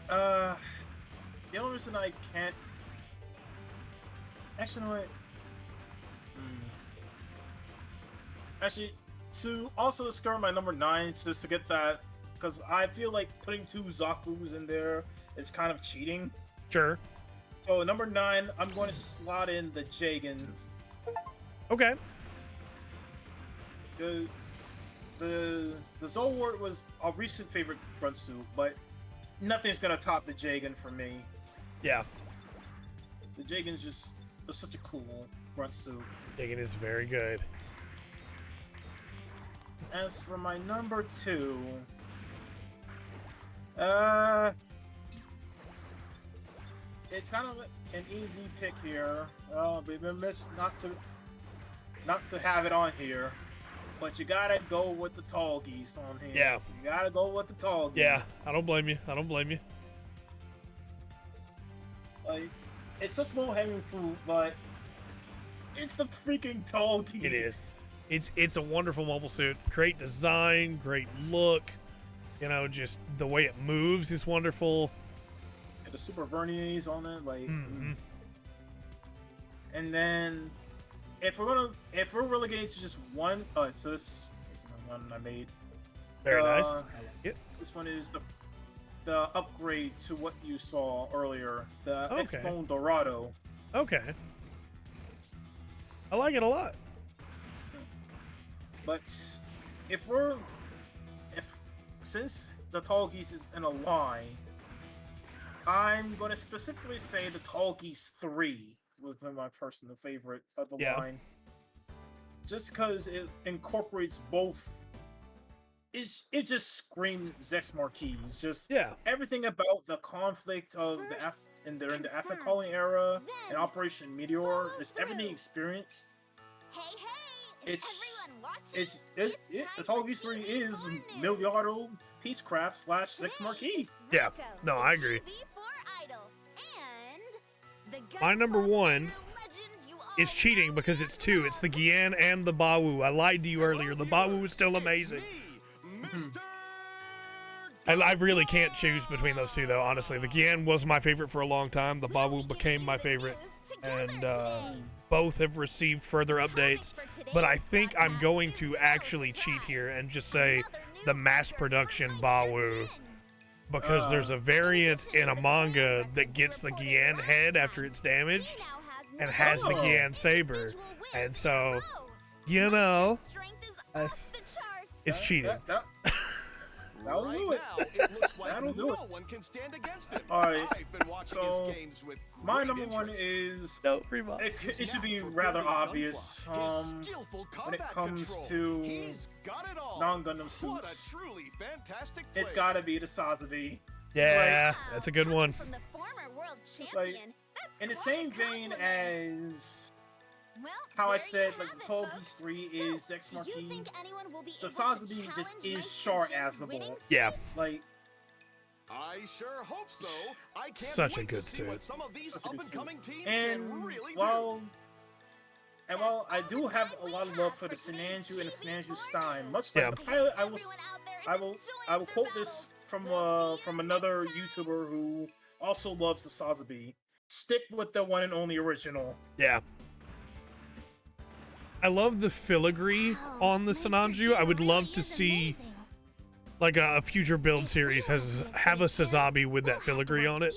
the only reason I can't actually, you know what? Actually, to also discover my number 9, just to get that, because I feel like putting 2 Zaku's in there is kind of cheating. Sure. So number 9, I'm going to slot in the Jagans. Okay. The Zolwart was a recent favorite grunt suit, but nothing's gonna top the Jagan for me. Yeah. The Jagan's just such a cool grunt suit. Jagan is very good. As for my number 2, it's kind of an easy pick here. We've been missed not to have it on here, but you gotta go with the tall geese on here. Yeah. You gotta go with the tall geese. Yeah, I don't blame you. I don't blame you. Like, it's such low-hanging fruit, but it's the freaking tall geese. It is. It's a wonderful mobile suit. Great design, great look. You know, just the way it moves is wonderful. And the super verniers on it, like. And then, if we're really getting to just one, so this is the one I made. Very nice. I like it. This one is the upgrade to what you saw earlier, the Okay. X-Bone Dorado. Okay. I like it a lot. But since the tall geese is in a line, I'm going to specifically say the tall geese 3 was my personal favorite of the line. Just because it incorporates both. It just screams Zex Marquis. Just everything about the conflict of in the Afghan calling era and Operation Meteor is everything experienced. Hey, the Tall Geese 3 is Miliardo Peacecraft / Zex Marquis. Yeah, no, I agree. My number 1 is cheating because it's 2. It's the Gian and the Bawu. I lied to you earlier. The Bawu is still amazing. I really can't choose between those two, though, honestly. The Gian was my favorite for a long time. The Bawu became my favorite. And both have received further updates. But I think I'm going to actually cheat here and just say the mass production Bawu. Because there's a variant in a manga that gets the Gian head after it's damaged and has the Gian saber. And so, you know, it's cheating. That'll do it. That'll do it. Alright, so my number 1 is... It should be rather obvious when it comes to non-Gundam suits. It's gotta be the Sazabi. Yeah, that's a good one. Like, in the same vein as how I said, like, the Tall Geese 3 is Zex Marquis, the Sazabi just is Char Aznavour. Yeah. Like, I sure hope so. I can't such a wait good to see suit. what some of these up-and-coming teams and can really while I do have a lot of love for the Sinanju and the Sinanju Stein, much like the pilot, I will quote this from another YouTuber who also loves the Sazabi. Stick with the one and only original. Yeah. I love the filigree on the Sinanju. I would love to see like a future build series have a Sazabi with that filigree on it.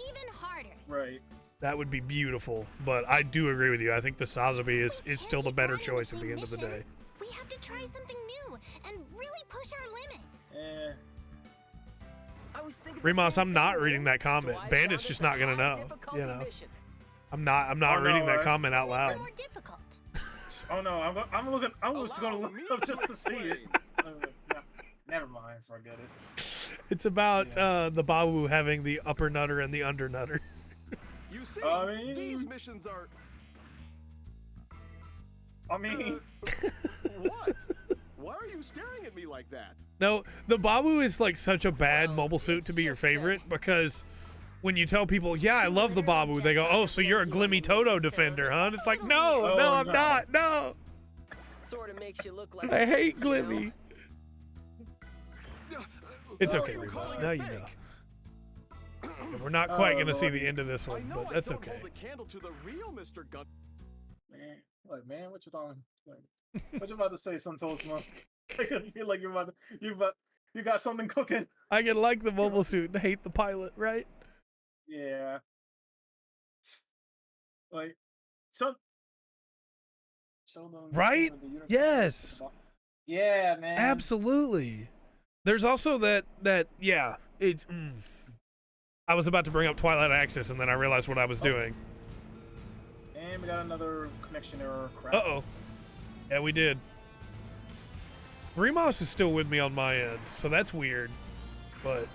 Right. That would be beautiful. But I do agree with you. I think the Sazabi is still the better choice at the end of the day. We have to try something new and really push our limits. Remas, I'm not reading that comment. Bandit's just not gonna know. You know. I'm not reading that comment out loud. Oh no, I'm just gonna look up just to see it. Never mind, forget it. It's about the Bawu having the upper nutter and the under nutter. You see, these missions are... I mean, What? Why are you staring at me like that? No, the Babu is like such a bad mobile suit to be your favorite because when you tell people, yeah, I love the Babu, they go, oh, so you're a Glimmy Toto defender, huh? And it's like, no, Oh, no, I'm no. not, no. Sort of makes you look like I a hate fake, you know? Glimmy. It's Oh, okay, you're Remus. calling Now it you fake. know. And we're not quite Oh, gonna see Lord. the end of this I one, know but I that's don't okay. hold a candle to the real Mr. Gun. man, what you talking? What you about to say, Santosma? I feel like you got something cooking. I can like the mobile suit and hate the pilot, right? Yeah. Like, so. Show them Right? the unicorn. Yes. Yeah, man. Absolutely. There's also that yeah, it. I was about to bring up Twilight Axis and then I realized what I was doing. And we got another connection error. Crap. Uh-oh. Yeah, we did. Remus is still with me on my end, so that's weird. But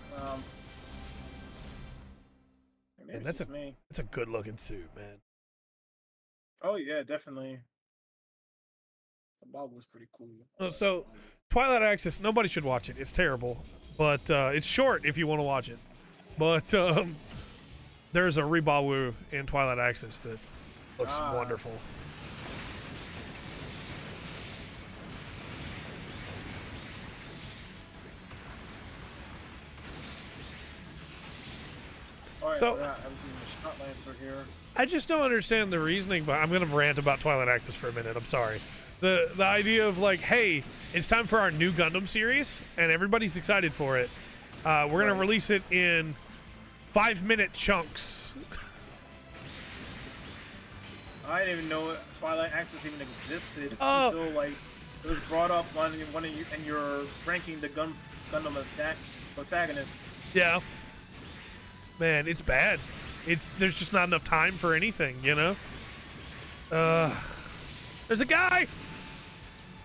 Maybe and it's just me. that's a good looking suit, man. Oh yeah, definitely. The Bob was pretty cool. Oh, so Twilight Axis, nobody should watch it. It's terrible. But it's short if you want to watch it. But there's a Rebawu in Twilight Axis that looks wonderful. Alright, So- yeah, I was using the shot lancer here. I just don't understand the reasoning, but I'm going to rant about Twilight Axis for a minute. I'm sorry. The idea of like, hey, it's time for our new Gundam series, and everybody's excited for it. We're going to release it in 5-minute chunks. I didn't even know Twilight Axis even existed Oh. until like it was brought up when one of you and you're ranking the Gundam protagonists. Yeah. Man, it's bad. There's just not enough time for anything, you know? There's a guy!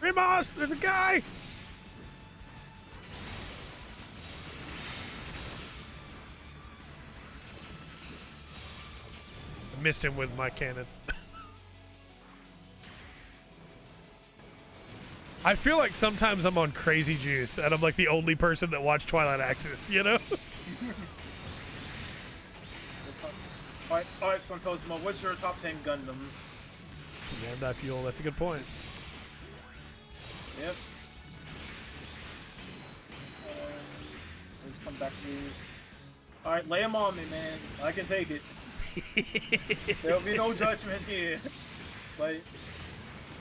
Remus, there's a guy! I missed him with my cannon. I feel like sometimes I'm on crazy juice and I'm like the only person that watched Twilight Axis, you know? Alright, Santosma, what's your top 10 Gundams? Bandai Fuel, that's a good point. Yep. Let's come back to these. Alright, lay them on me, man. I can take it. There'll be no judgment here. Like,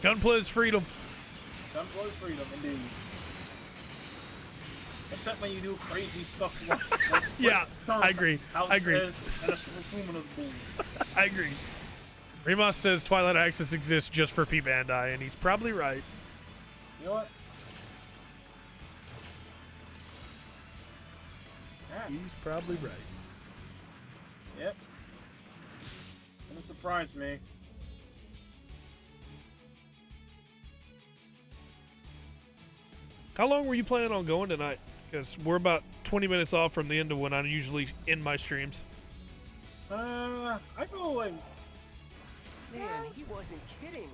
Gunpla is freedom. Gunpla is freedom, indeed. Except when you do crazy stuff like Yeah, stunts, I agree. House I agree. says, and a luminous boobs. I agree. Remus says Twilight Axis exists just for P Bandai, and he's probably right. You know what? Yeah. He's probably right. Yep. Doesn't surprise me. How long were you planning on going tonight? Because we're about 20 minutes off from the end of when I usually end my streams. I go like, Man, he wasn't kidding.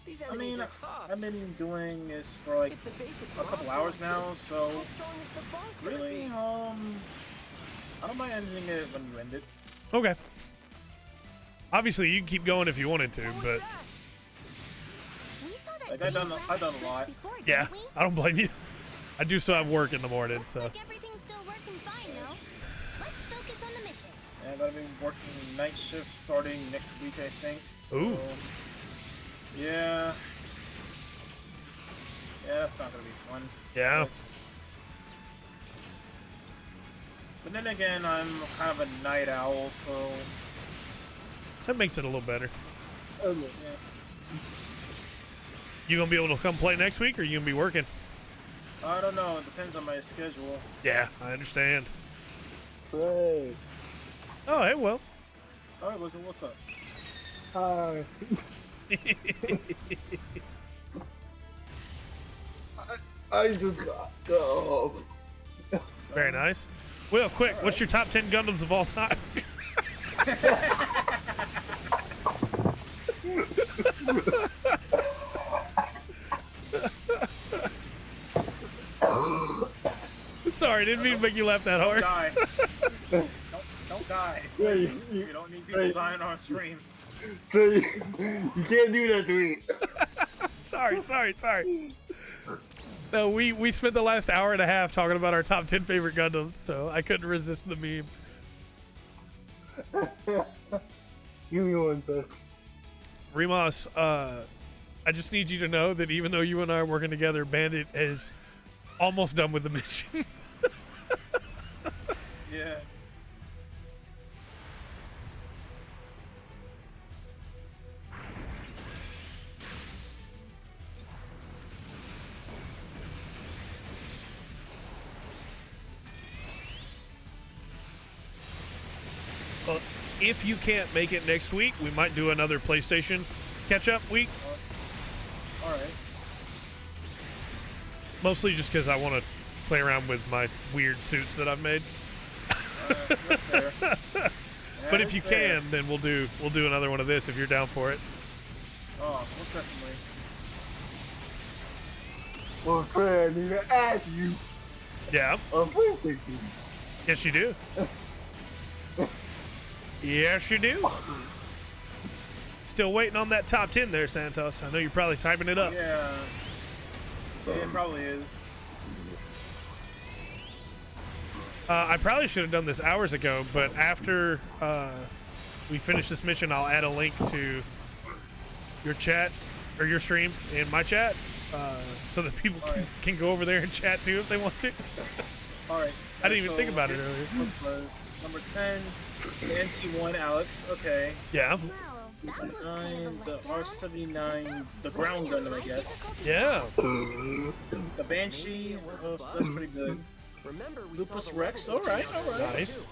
These I enemies mean, are tough. I've been doing this for like If the basic a couple mobs are hours like now, this, so how strong is the boss gonna really, be? I don't mind ending it when you end it. Okay. Obviously, you can keep going if you wanted to, What was but that? We saw that Like, I've done green a graphics lot. glitch before, yeah, didn't we? I don't blame you. I do still have work in the morning, Looks so. like everything's still working fine, though. Let's focus on the mission. And I'm gonna be working night shift starting next week, I think. So, Ooh. yeah. Yeah, that's not gonna be fun. Yeah. It's- But then again, I'm kind of a night owl, so That makes it a little better. yeah. You gonna be able to come play next week, or you gonna be working? I don't know. It depends on my schedule. Yeah, I understand. Great. Oh, hey, well. All right, what's up? Hi. I just got dumb. Very nice. Will, quick, what's your top 10 Gundams of all time? sorry, didn't mean to make you laugh that Don't hard. die. don't die. Yeah, Please. We don't need people dying on our stream. Trey, you can't do that to me. Sorry. No, we spent the last hour and a half talking about our top 10 favorite Gundams, so I couldn't resist the meme. Give me one sec. Remas, I just need you to know that even though you and I are working together, Bandit is almost done with the mission. Yeah. Well, if you can't make it next week, we might do another PlayStation catch-up week. All right. Mostly just because I want to play around with my weird suits that I've made. That's fair. But if That's you fair. can, then we'll do another one of this if you're down for it. Oh, most definitely. Well, Trey, I need to ask you Yeah. a PlayStation. Yes, you do. Yes, you do. Still waiting on that top 10 there, Santos. I know you're probably typing it up. Yeah. Yeah, it probably is. I probably should have done this hours ago, but after we finish this mission, I'll add a link to your chat or your stream in my chat so that people can go over there and chat too if they want to. All right. I didn't even think about it earlier. This was number 10, the NC1 Alex. Okay. Yeah. Well, that was kind of 9, a the letdown. R79, the ground Gundam, I guess. Yeah. The Banshee, that's pretty good. Remember, we Lupus saw the Rex, level alright, boost on alright. Nice.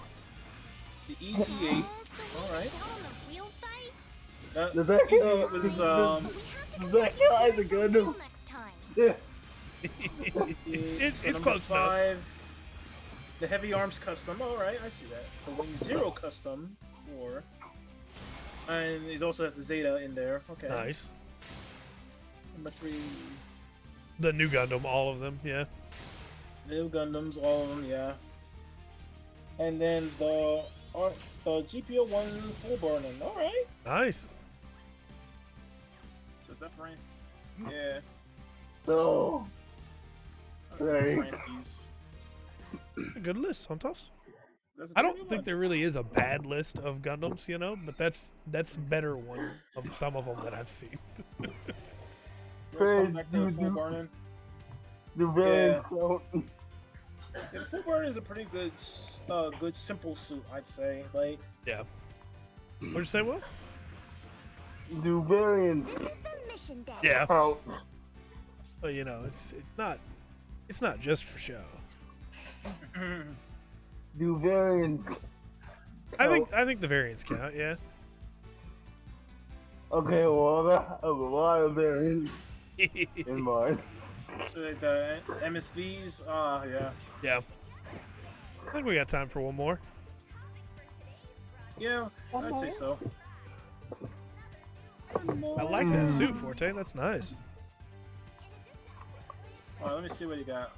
The EZ8, alright. Wheel fight? That Does that EZ8 count? was, We have to Does that count as a go Gundam? next time. Yeah. It's number close enough. 5, the Heavy Arms Custom, alright, I see that. The Wing Zero Custom, 4. And he also has the Zeta in there, okay. Nice. Number 3, The new Gundam, all of them. Yeah. new Gundams, all of them, yeah. And then the GPO-1 Full Burning, alright. Nice. Is that Frank? Yeah. No. That's Right. Frankie's. A good list, Santos. That's a I pretty don't good think one. there really is a bad list of Gundams, you know, but that's better one of some of them that I've seen. Let's come back to the Dude, Full dude. Burning. The variants count. Yeah, the Full Burning is a pretty good, good simple suit, I'd say. Like, Yeah. What'd you say, Will? The variants This is the mission deck. Yeah. count. Well, you know, it's not just for show. The variants. I think the variants count. Yeah. Okay, well, I have a lot of variants in mind. so like the MSVs, yeah. Yeah. I think we got time for one more. Yeah, I'd say so. I like that suit, Forte. That's nice. Alright, let me see what you got.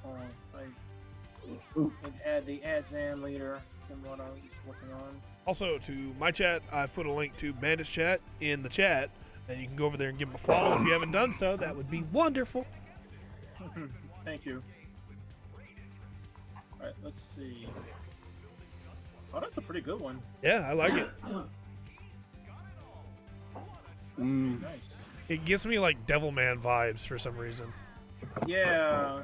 And add the Adzam later. See what I was working on. Also, to my chat, I've put a link to Bandit's chat in the chat, and you can go over there and give him a follow if you haven't done so. That would be wonderful. Thank you. Alright, let's see. Oh, that's a pretty good one. Yeah, I like it. That's pretty nice. It gives me like Devilman vibes for some reason. Yeah.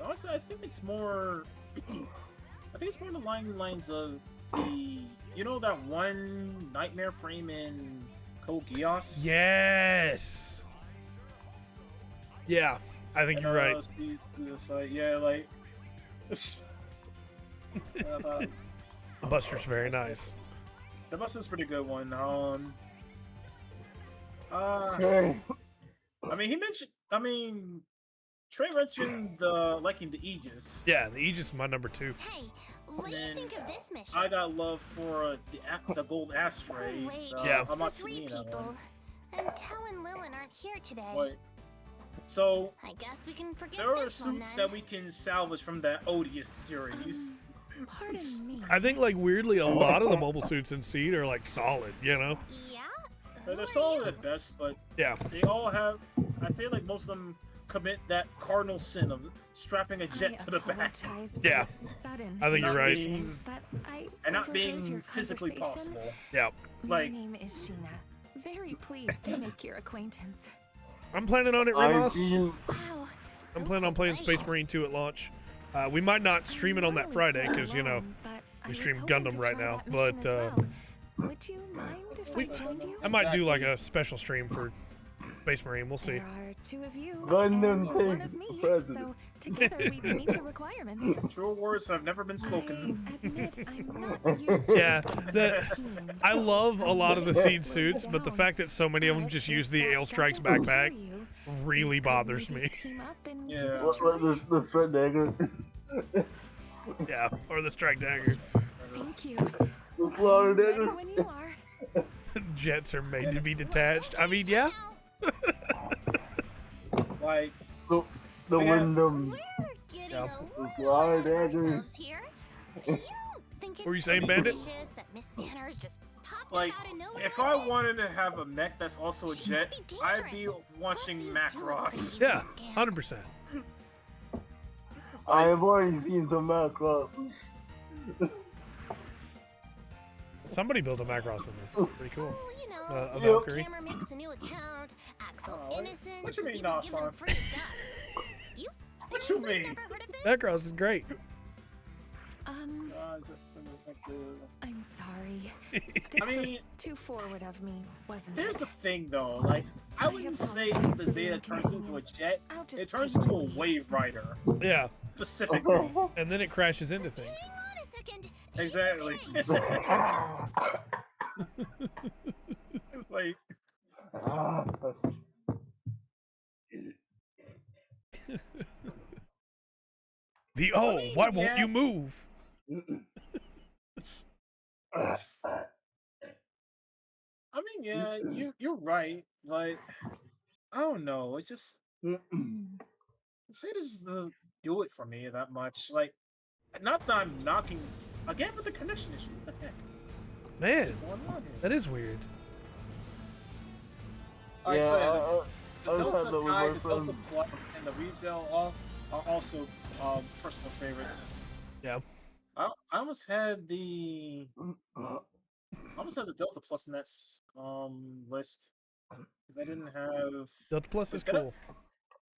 Honestly, I think it's more. I think it's more along the lines of the. You know that one nightmare frame in Code Geass? Yes. Yeah, I think you're right. Yeah, like. The The Buster's very nice. Buster's a pretty good one. Okay. I mean, he mentioned. I mean, Trey mentioned the liking the Aegis. Yeah, the Aegis is my number 2. Hey, what do you Then think of this mission? I got love for the gold Astray. Oh, wait, Yeah. it's for 3 Amatsushita people. one. And Tao and Lilin aren't here today. What? So I guess we can forget there are this one suits then. that we can salvage from that odious series. Pardon me. I think like weirdly a lot of the mobile suits in Seed are like solid, you know? Yeah? They're Who are solid you? at best, but Yeah. they all have. I feel like most of them commit that cardinal sin of strapping a jet to the back. Apologize for Yeah. the sudden I think you're Not right. being- but I and not overheard being your physically conversation. possible. Yeah. Like- My name is Sheena. Very pleased to make your acquaintance. I'm planning on it, I Ramos. feel Wow. I'm planning on playing Space Marine 2 at launch. We might not stream it on that I'm Friday really because, you know, alone, but I we was stream hoping Gundam to right try now, that mission but, as well. Would you mind if we- I joined you? I might do like a special stream for Space Marine. We'll see. There are two of you Gundam and one takes of me, the president. so together we meet the requirements. True words have never been spoken. I admit I'm not used to Yeah, working the- teams, I so love a lot of the Seed slow suits, but the down. fact that so many of them But just if use the that Ale Strikes doesn't backpack deter you, really we could bothers maybe me. team up and Yeah. give it a what try. the straight dagger. Yeah, or the Strike Dagger. Thank you. The slaughter Ready dagger. when you are. Jets are made to be detached. I mean, yeah. Like, The Yeah. Wyndham. We're getting Yeah. a little Slaughter ahead of daggers. ourselves here. You don't think Were you it's saying, Bandit? suspicious that Miss Manners just popped like up out of nowhere if like I this? wanted to have a mech that's also a She might jet, be I'd be dangerous. watching Plus, you Macross. do look Yeah, pretty scam. 100%. I have already seen some Macross. Somebody built a Macross in this. Pretty cool. Oh, you know, A Yep. Valkyrie. camera makes a new account, acts all Oh, innocent, what you mean, people nah, give them son? free stuff. You What you seriously mean? never heard of this? Macross is great. I'm sorry. I This was mean, too forward of me, wasn't here's it? the thing though, like I wouldn't say apologize the for the Zeta turns into a inconvenience. jet, I'll just it turns take into my a leave. wave rider, Yeah, specifically. and then it crashes into things. Hang on a second. It's Exactly. okay. Like, Why won't yeah. you move? I mean, yeah, you're right. Like, I don't know. It's just Zeta just doesn't do it for me that much. Like, not that I'm knocking again with the connection issue. What the heck Man, is going on here? that is weird. Like I Yeah, said, I the just had Delta that with Guy, my the Delta friend. Plus, and the Resale are also personal favorites. Yeah. I almost had the Delta Plus in that list. If I didn't have Delta Plus is Did I- cool.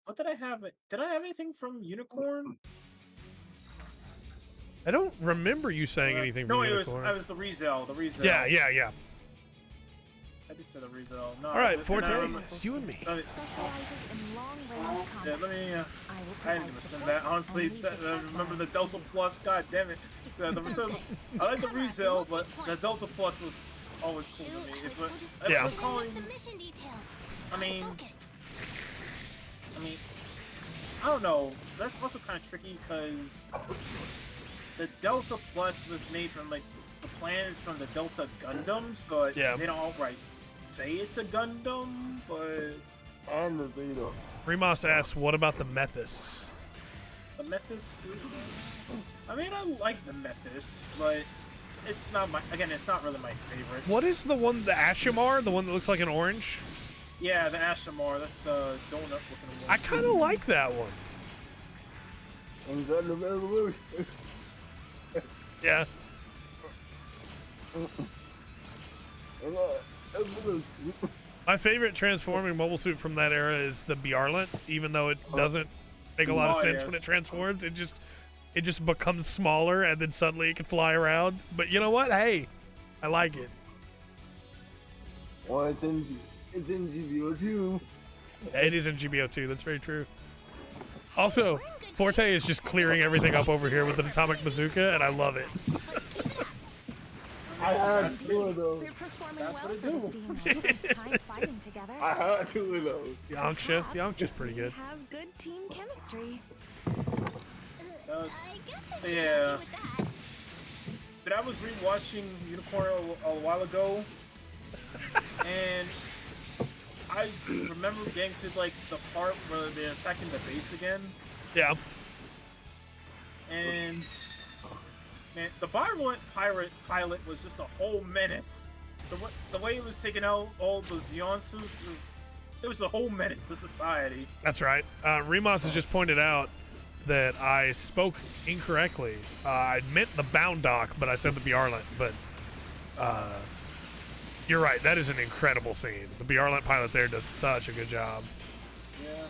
what did I have? Did I have anything from Unicorn? I don't remember you saying anything No, from it was Unicorn. the Resale. The Resale. Yeah. I just said the Resale. No, All right, and, Forte, it's you and me. let me- Specializes in long-range yeah, combat. let me. I will I provide didn't send support that. Honestly, and lead the remember the frontline Delta to you. Plus. God damn it. I like the Resale, but the Delta Plus was always cool to me. If Yeah. I was calling, The mission details. I mean, Focus. I don't know. That's also kind of tricky because the Delta Plus was made from like the plan is from the Delta Gundam, so Yeah. they don't outright say it's a Gundam, but And the Zeta. Remas asks, what about the Methus? the Methus. I mean, I like the Methus, but it's not it's not really my favorite. What is the one, the Ashimar, the one that looks like an orange? Yeah, the Ashamar. That's the donut looking one. I kind of like that one. And Gundam Evolution. Yeah. And, Evolution. My favorite transforming mobile suit from that era is the Bjarlant, even though it doesn't make a lot of Oh, sense when yes. it transforms. It just becomes smaller and then suddenly it can fly around. But you know what? Hey, I like it. Well, it's in GB4 It is in GBO2. That's very true. Also, Forte is just clearing everything up over here with an atomic bazooka, and I love it. I had two of those. We're performing That's well what it for this do. being our first time fighting together. I had two of those. Yamcha. Perhaps Yamcha's pretty good. We have good team chemistry. That was- I guess I can Yeah. agree with that. But I was rewatching Unicorn a while ago, and I I just remember getting to like the part where they're attacking the base again, Yeah. and man, the Violent pilot was just a whole menace. The way he was taking out all the Zeonsus, it was a whole menace to society. That's right. Remus has just pointed out that I spoke incorrectly. I meant the Bound Dock, but I said the Bjarlent. But you're right. That is an incredible scene. The Bjarlent pilot there does such a good job. Yeah.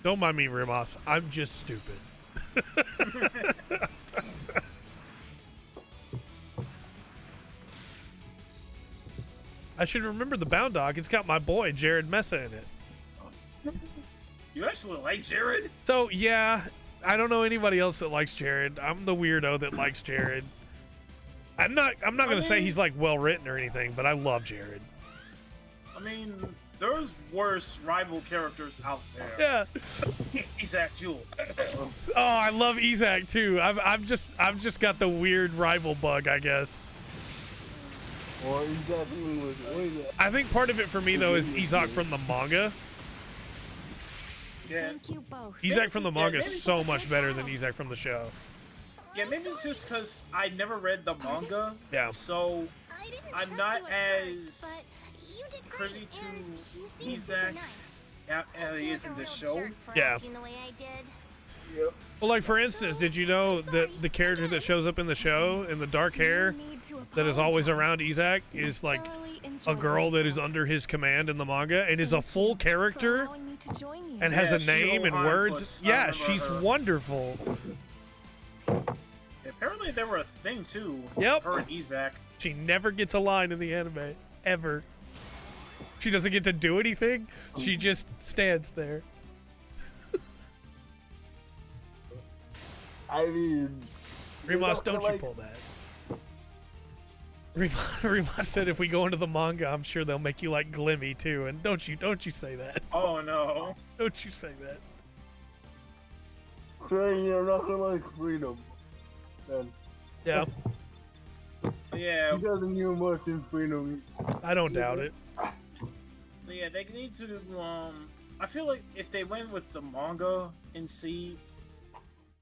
Don't mind me, Remus. I'm just stupid. I should remember the Bound Dock. It's got my boy Jared Mesa in it. You actually like Jared? So yeah, I don't know anybody else that likes Jared. I'm the weirdo that likes Jared. I'm not gonna say he's like well written or anything, but I love Jared. I mean, there's worse rival characters out there. Yeah. Isaac Jewell. Oh, I love Isaac too. I've just got the weird rival bug, I guess. Or exactly what is that? I think part of it for me though is Isaac from the manga. Yeah. Thank you both. Isaac from the manga maybe is so much better than Isaac from the show. Yeah, maybe it's just because I never read the manga. Yeah. So I didn't I'm trust not you at as first, but you did privy great, to and you seem Isaac super nice. as he is in this show. Yeah. The way I did. Yep. Well, like for instance, did you know that the character that shows up in the show in the dark hair that is always around Isaac is like a girl that is under his command in the manga and is a full character and has Yeah, a name and Shiro words? Hanfus, I Yeah, remember she's her. wonderful. Apparently, they were a thing too. Yep. Her and Isaac. She never gets a line in the anime ever. She doesn't get to do anything. She just stands there. I mean, Remus, don't you pull that. Remus said if we go into the manga, I'm sure they'll make you like Glimmy too. And don't you say that. Oh no. Don't you say that. saying you're not gonna like freedom. Then Yeah, Yeah. he doesn't use much in freedom. I don't doubt it. Yeah, they need to. I feel like if they went with the manga in C,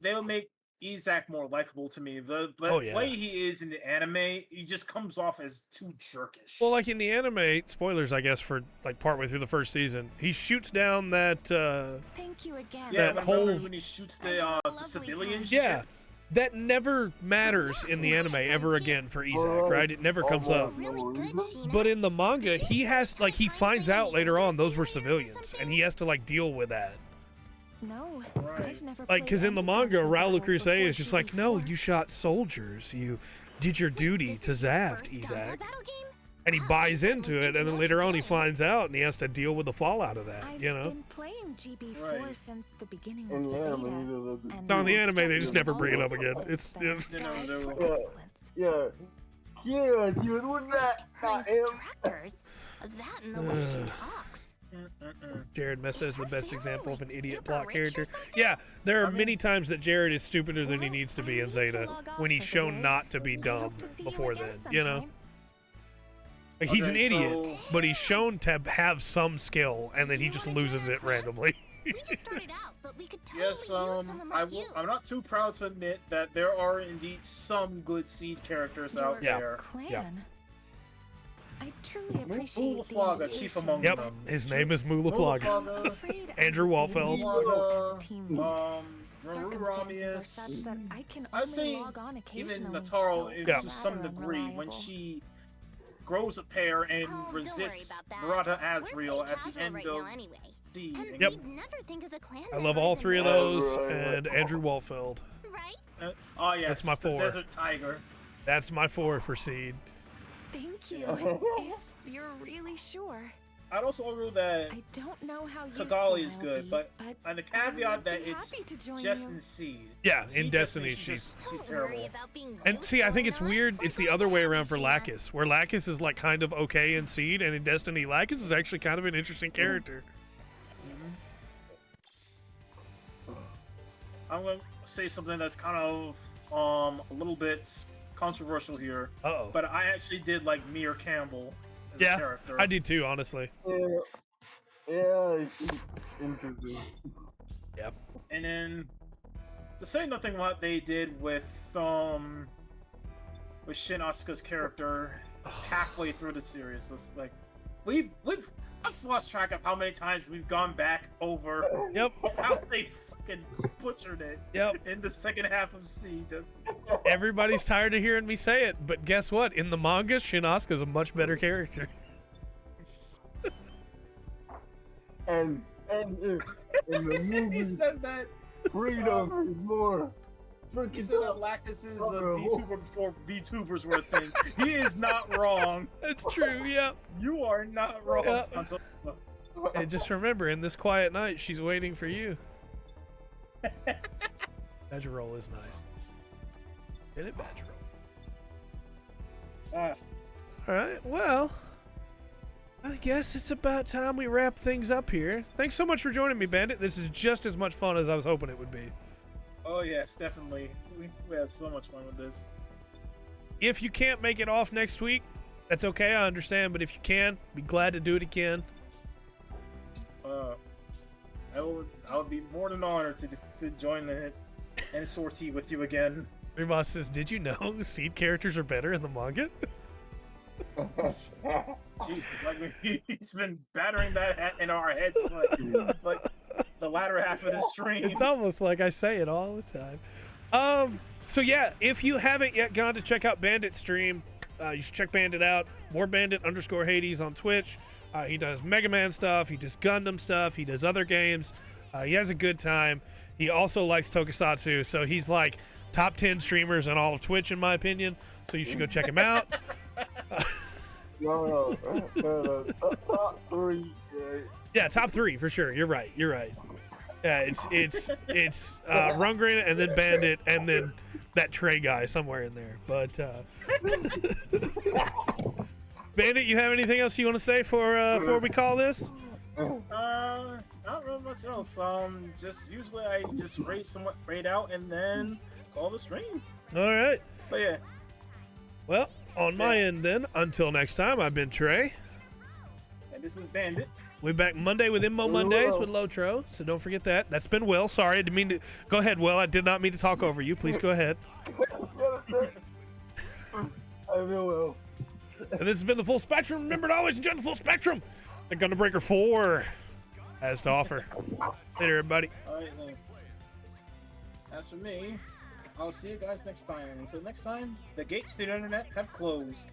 they'll make Isaac more likable to me. The Oh, yeah. way he is in the anime, he just comes off as too jerkish. Well, like in the anime, spoilers, I guess, for like partway through the first season, he shoots down that. Thank you again. yeah, that remember whole- when he shoots I had the a lovely civilian time. ship? Yeah, that never matters in the anime ever again for Isaac, right? It never comes up. Really good, Sheena. But in the manga, he has like he finds out later on those were civilians, and he has to like deal with that. No, Right. I've never Like, because in the manga, Raul Crusade is just like, no, you. you shot soldiers, you did your duty to Zaft, Isaac, and he buys into it, and then later on he finds out, and he has to deal with the fallout of that, I've you know. been playing GB4 Right. since the beginning In of the the anime, beta. he doesn't. and No, in the the anime, they just never bring it up instructions again. It's always said You know, strive they- for Yeah. excellence. Yeah, dude, wouldn't that not him? Instructors? That and the way she talks. Jared Mesa is the her best family, example of an like, idiot super plot rich or character. something? Yeah, there are I mean- many times that Jared is stupider than he Well, needs to I be in need to Zeta log off when he's for the shown day. not to be I dumb hope to see you before again then, you know. sometime. Like, he's an Okay, idiot, so- but he's shown to have some skill, and then he just loses it randomly. We just started out, but we could totally Yes, use someone like you. I'm not too proud to admit that there are indeed some good seed characters out Yeah. there. Clan. I truly appreciate the Mulaflaga, chief invitation. among Yep, them. his name is Mulaflaga. I'm Mulaflaga, afraid I Andrew would be Walfeld. useless as a teammate. Circumstances are such Ramius. that I can I'd only say log on occasionally. even Nataro so is Yeah. to some rather degree when unreliable. she grows a pair and Oh, don't worry resists about Murata that. Azrael We're pretty at the casual end right of now anyway. Seed. And Yep. we'd never think of the clan I love all members three of and those, Right. and Andrew Walfeld. right? Oh yes, That's my the 4. Desert Tiger. That's my 4 for Seed. Thank you. If you're really sure. I'd also argue that I don't know how useful Kigali is I'll good, be, but I and the caveat would that be it's happy to join just you. in Seed. Yeah, in Seed Destiny, she's she's... she's Don't worry terrible. about being And see, I think it's useful, weird. not. It's the We're other way glad around for you're Lacus, where Lacus is like kind of okay in Seed, and in Destiny, Lacus is actually kind of an interesting character. I'm gonna say something that's kind of a little bit controversial here, Uh-oh. but I actually did like Mir Campbell as a Yeah, character. I did too, honestly. Yeah, it's interesting. Yep. And then to say nothing what they did with Shin Asuka's character halfway through the series. It's like I've lost track of how many times we've gone back over Yep. how they fucking butchered it Yep. in the second half of C. Everybody's tired of hearing me say it, but guess what? In the manga, Shin Asuka's a much better character. And in the He movie, said that freedom is more he freaking said that Lactus is a VTuber before VTubers were a thing. He is not wrong. That's true, yep. You are not wrong, Yeah. Santo. And just remember, in this quiet night, she's waiting for you. Badger roll is nice. Get it, badger roll. All right, well, I guess it's about time we wrap things up here. Thanks so much for joining me, Bandit. This is just as much fun as I was hoping it would be. Oh yes, definitely. We had so much fun with this. If you can't make it off next week, that's okay, I understand. But if you can, be glad to do it again. I would be more than honored to join it and sortie with you again. Remos says, did you know seed characters are better in the manga? Jeez, like he's been battering that in our heads like the latter half of the stream. It's almost like I say it all the time. So yeah, if you haven't yet gone to check out Bandit's stream, you should check Bandit out. More Bandit_Hades on Twitch. He does Mega Man stuff. He does Gundam stuff. He does other games. He has a good time. He also likes Tokusatsu, so he's like top 10 streamers on all of Twitch, in my opinion. So you should go check him out. No, top 3, right? Yeah, top 3 for sure. You're right. Yeah, it's Rundgren and then Bandit and then that Trey guy somewhere in there. But Bandit, you have anything else you want to say before we call this? Not really much else. Just usually I just raid out and then call the stream. All right. But yeah. Well, on my end then, until next time, I've been Trey. And this is Bandit. We're back Monday with Immo Mondays with Lotro, so don't forget that. That's been Will. Sorry, I didn't mean to. Go ahead, Will. I did not mean to talk over you. Please go ahead. I will. And this has been the Full Spectrum. Remember to always enjoy the Full Spectrum that Gundam Breaker 4 has to offer. Later, everybody. Alright then. As for me, I'll see you guys next time. Until next time, the gates to the internet have closed.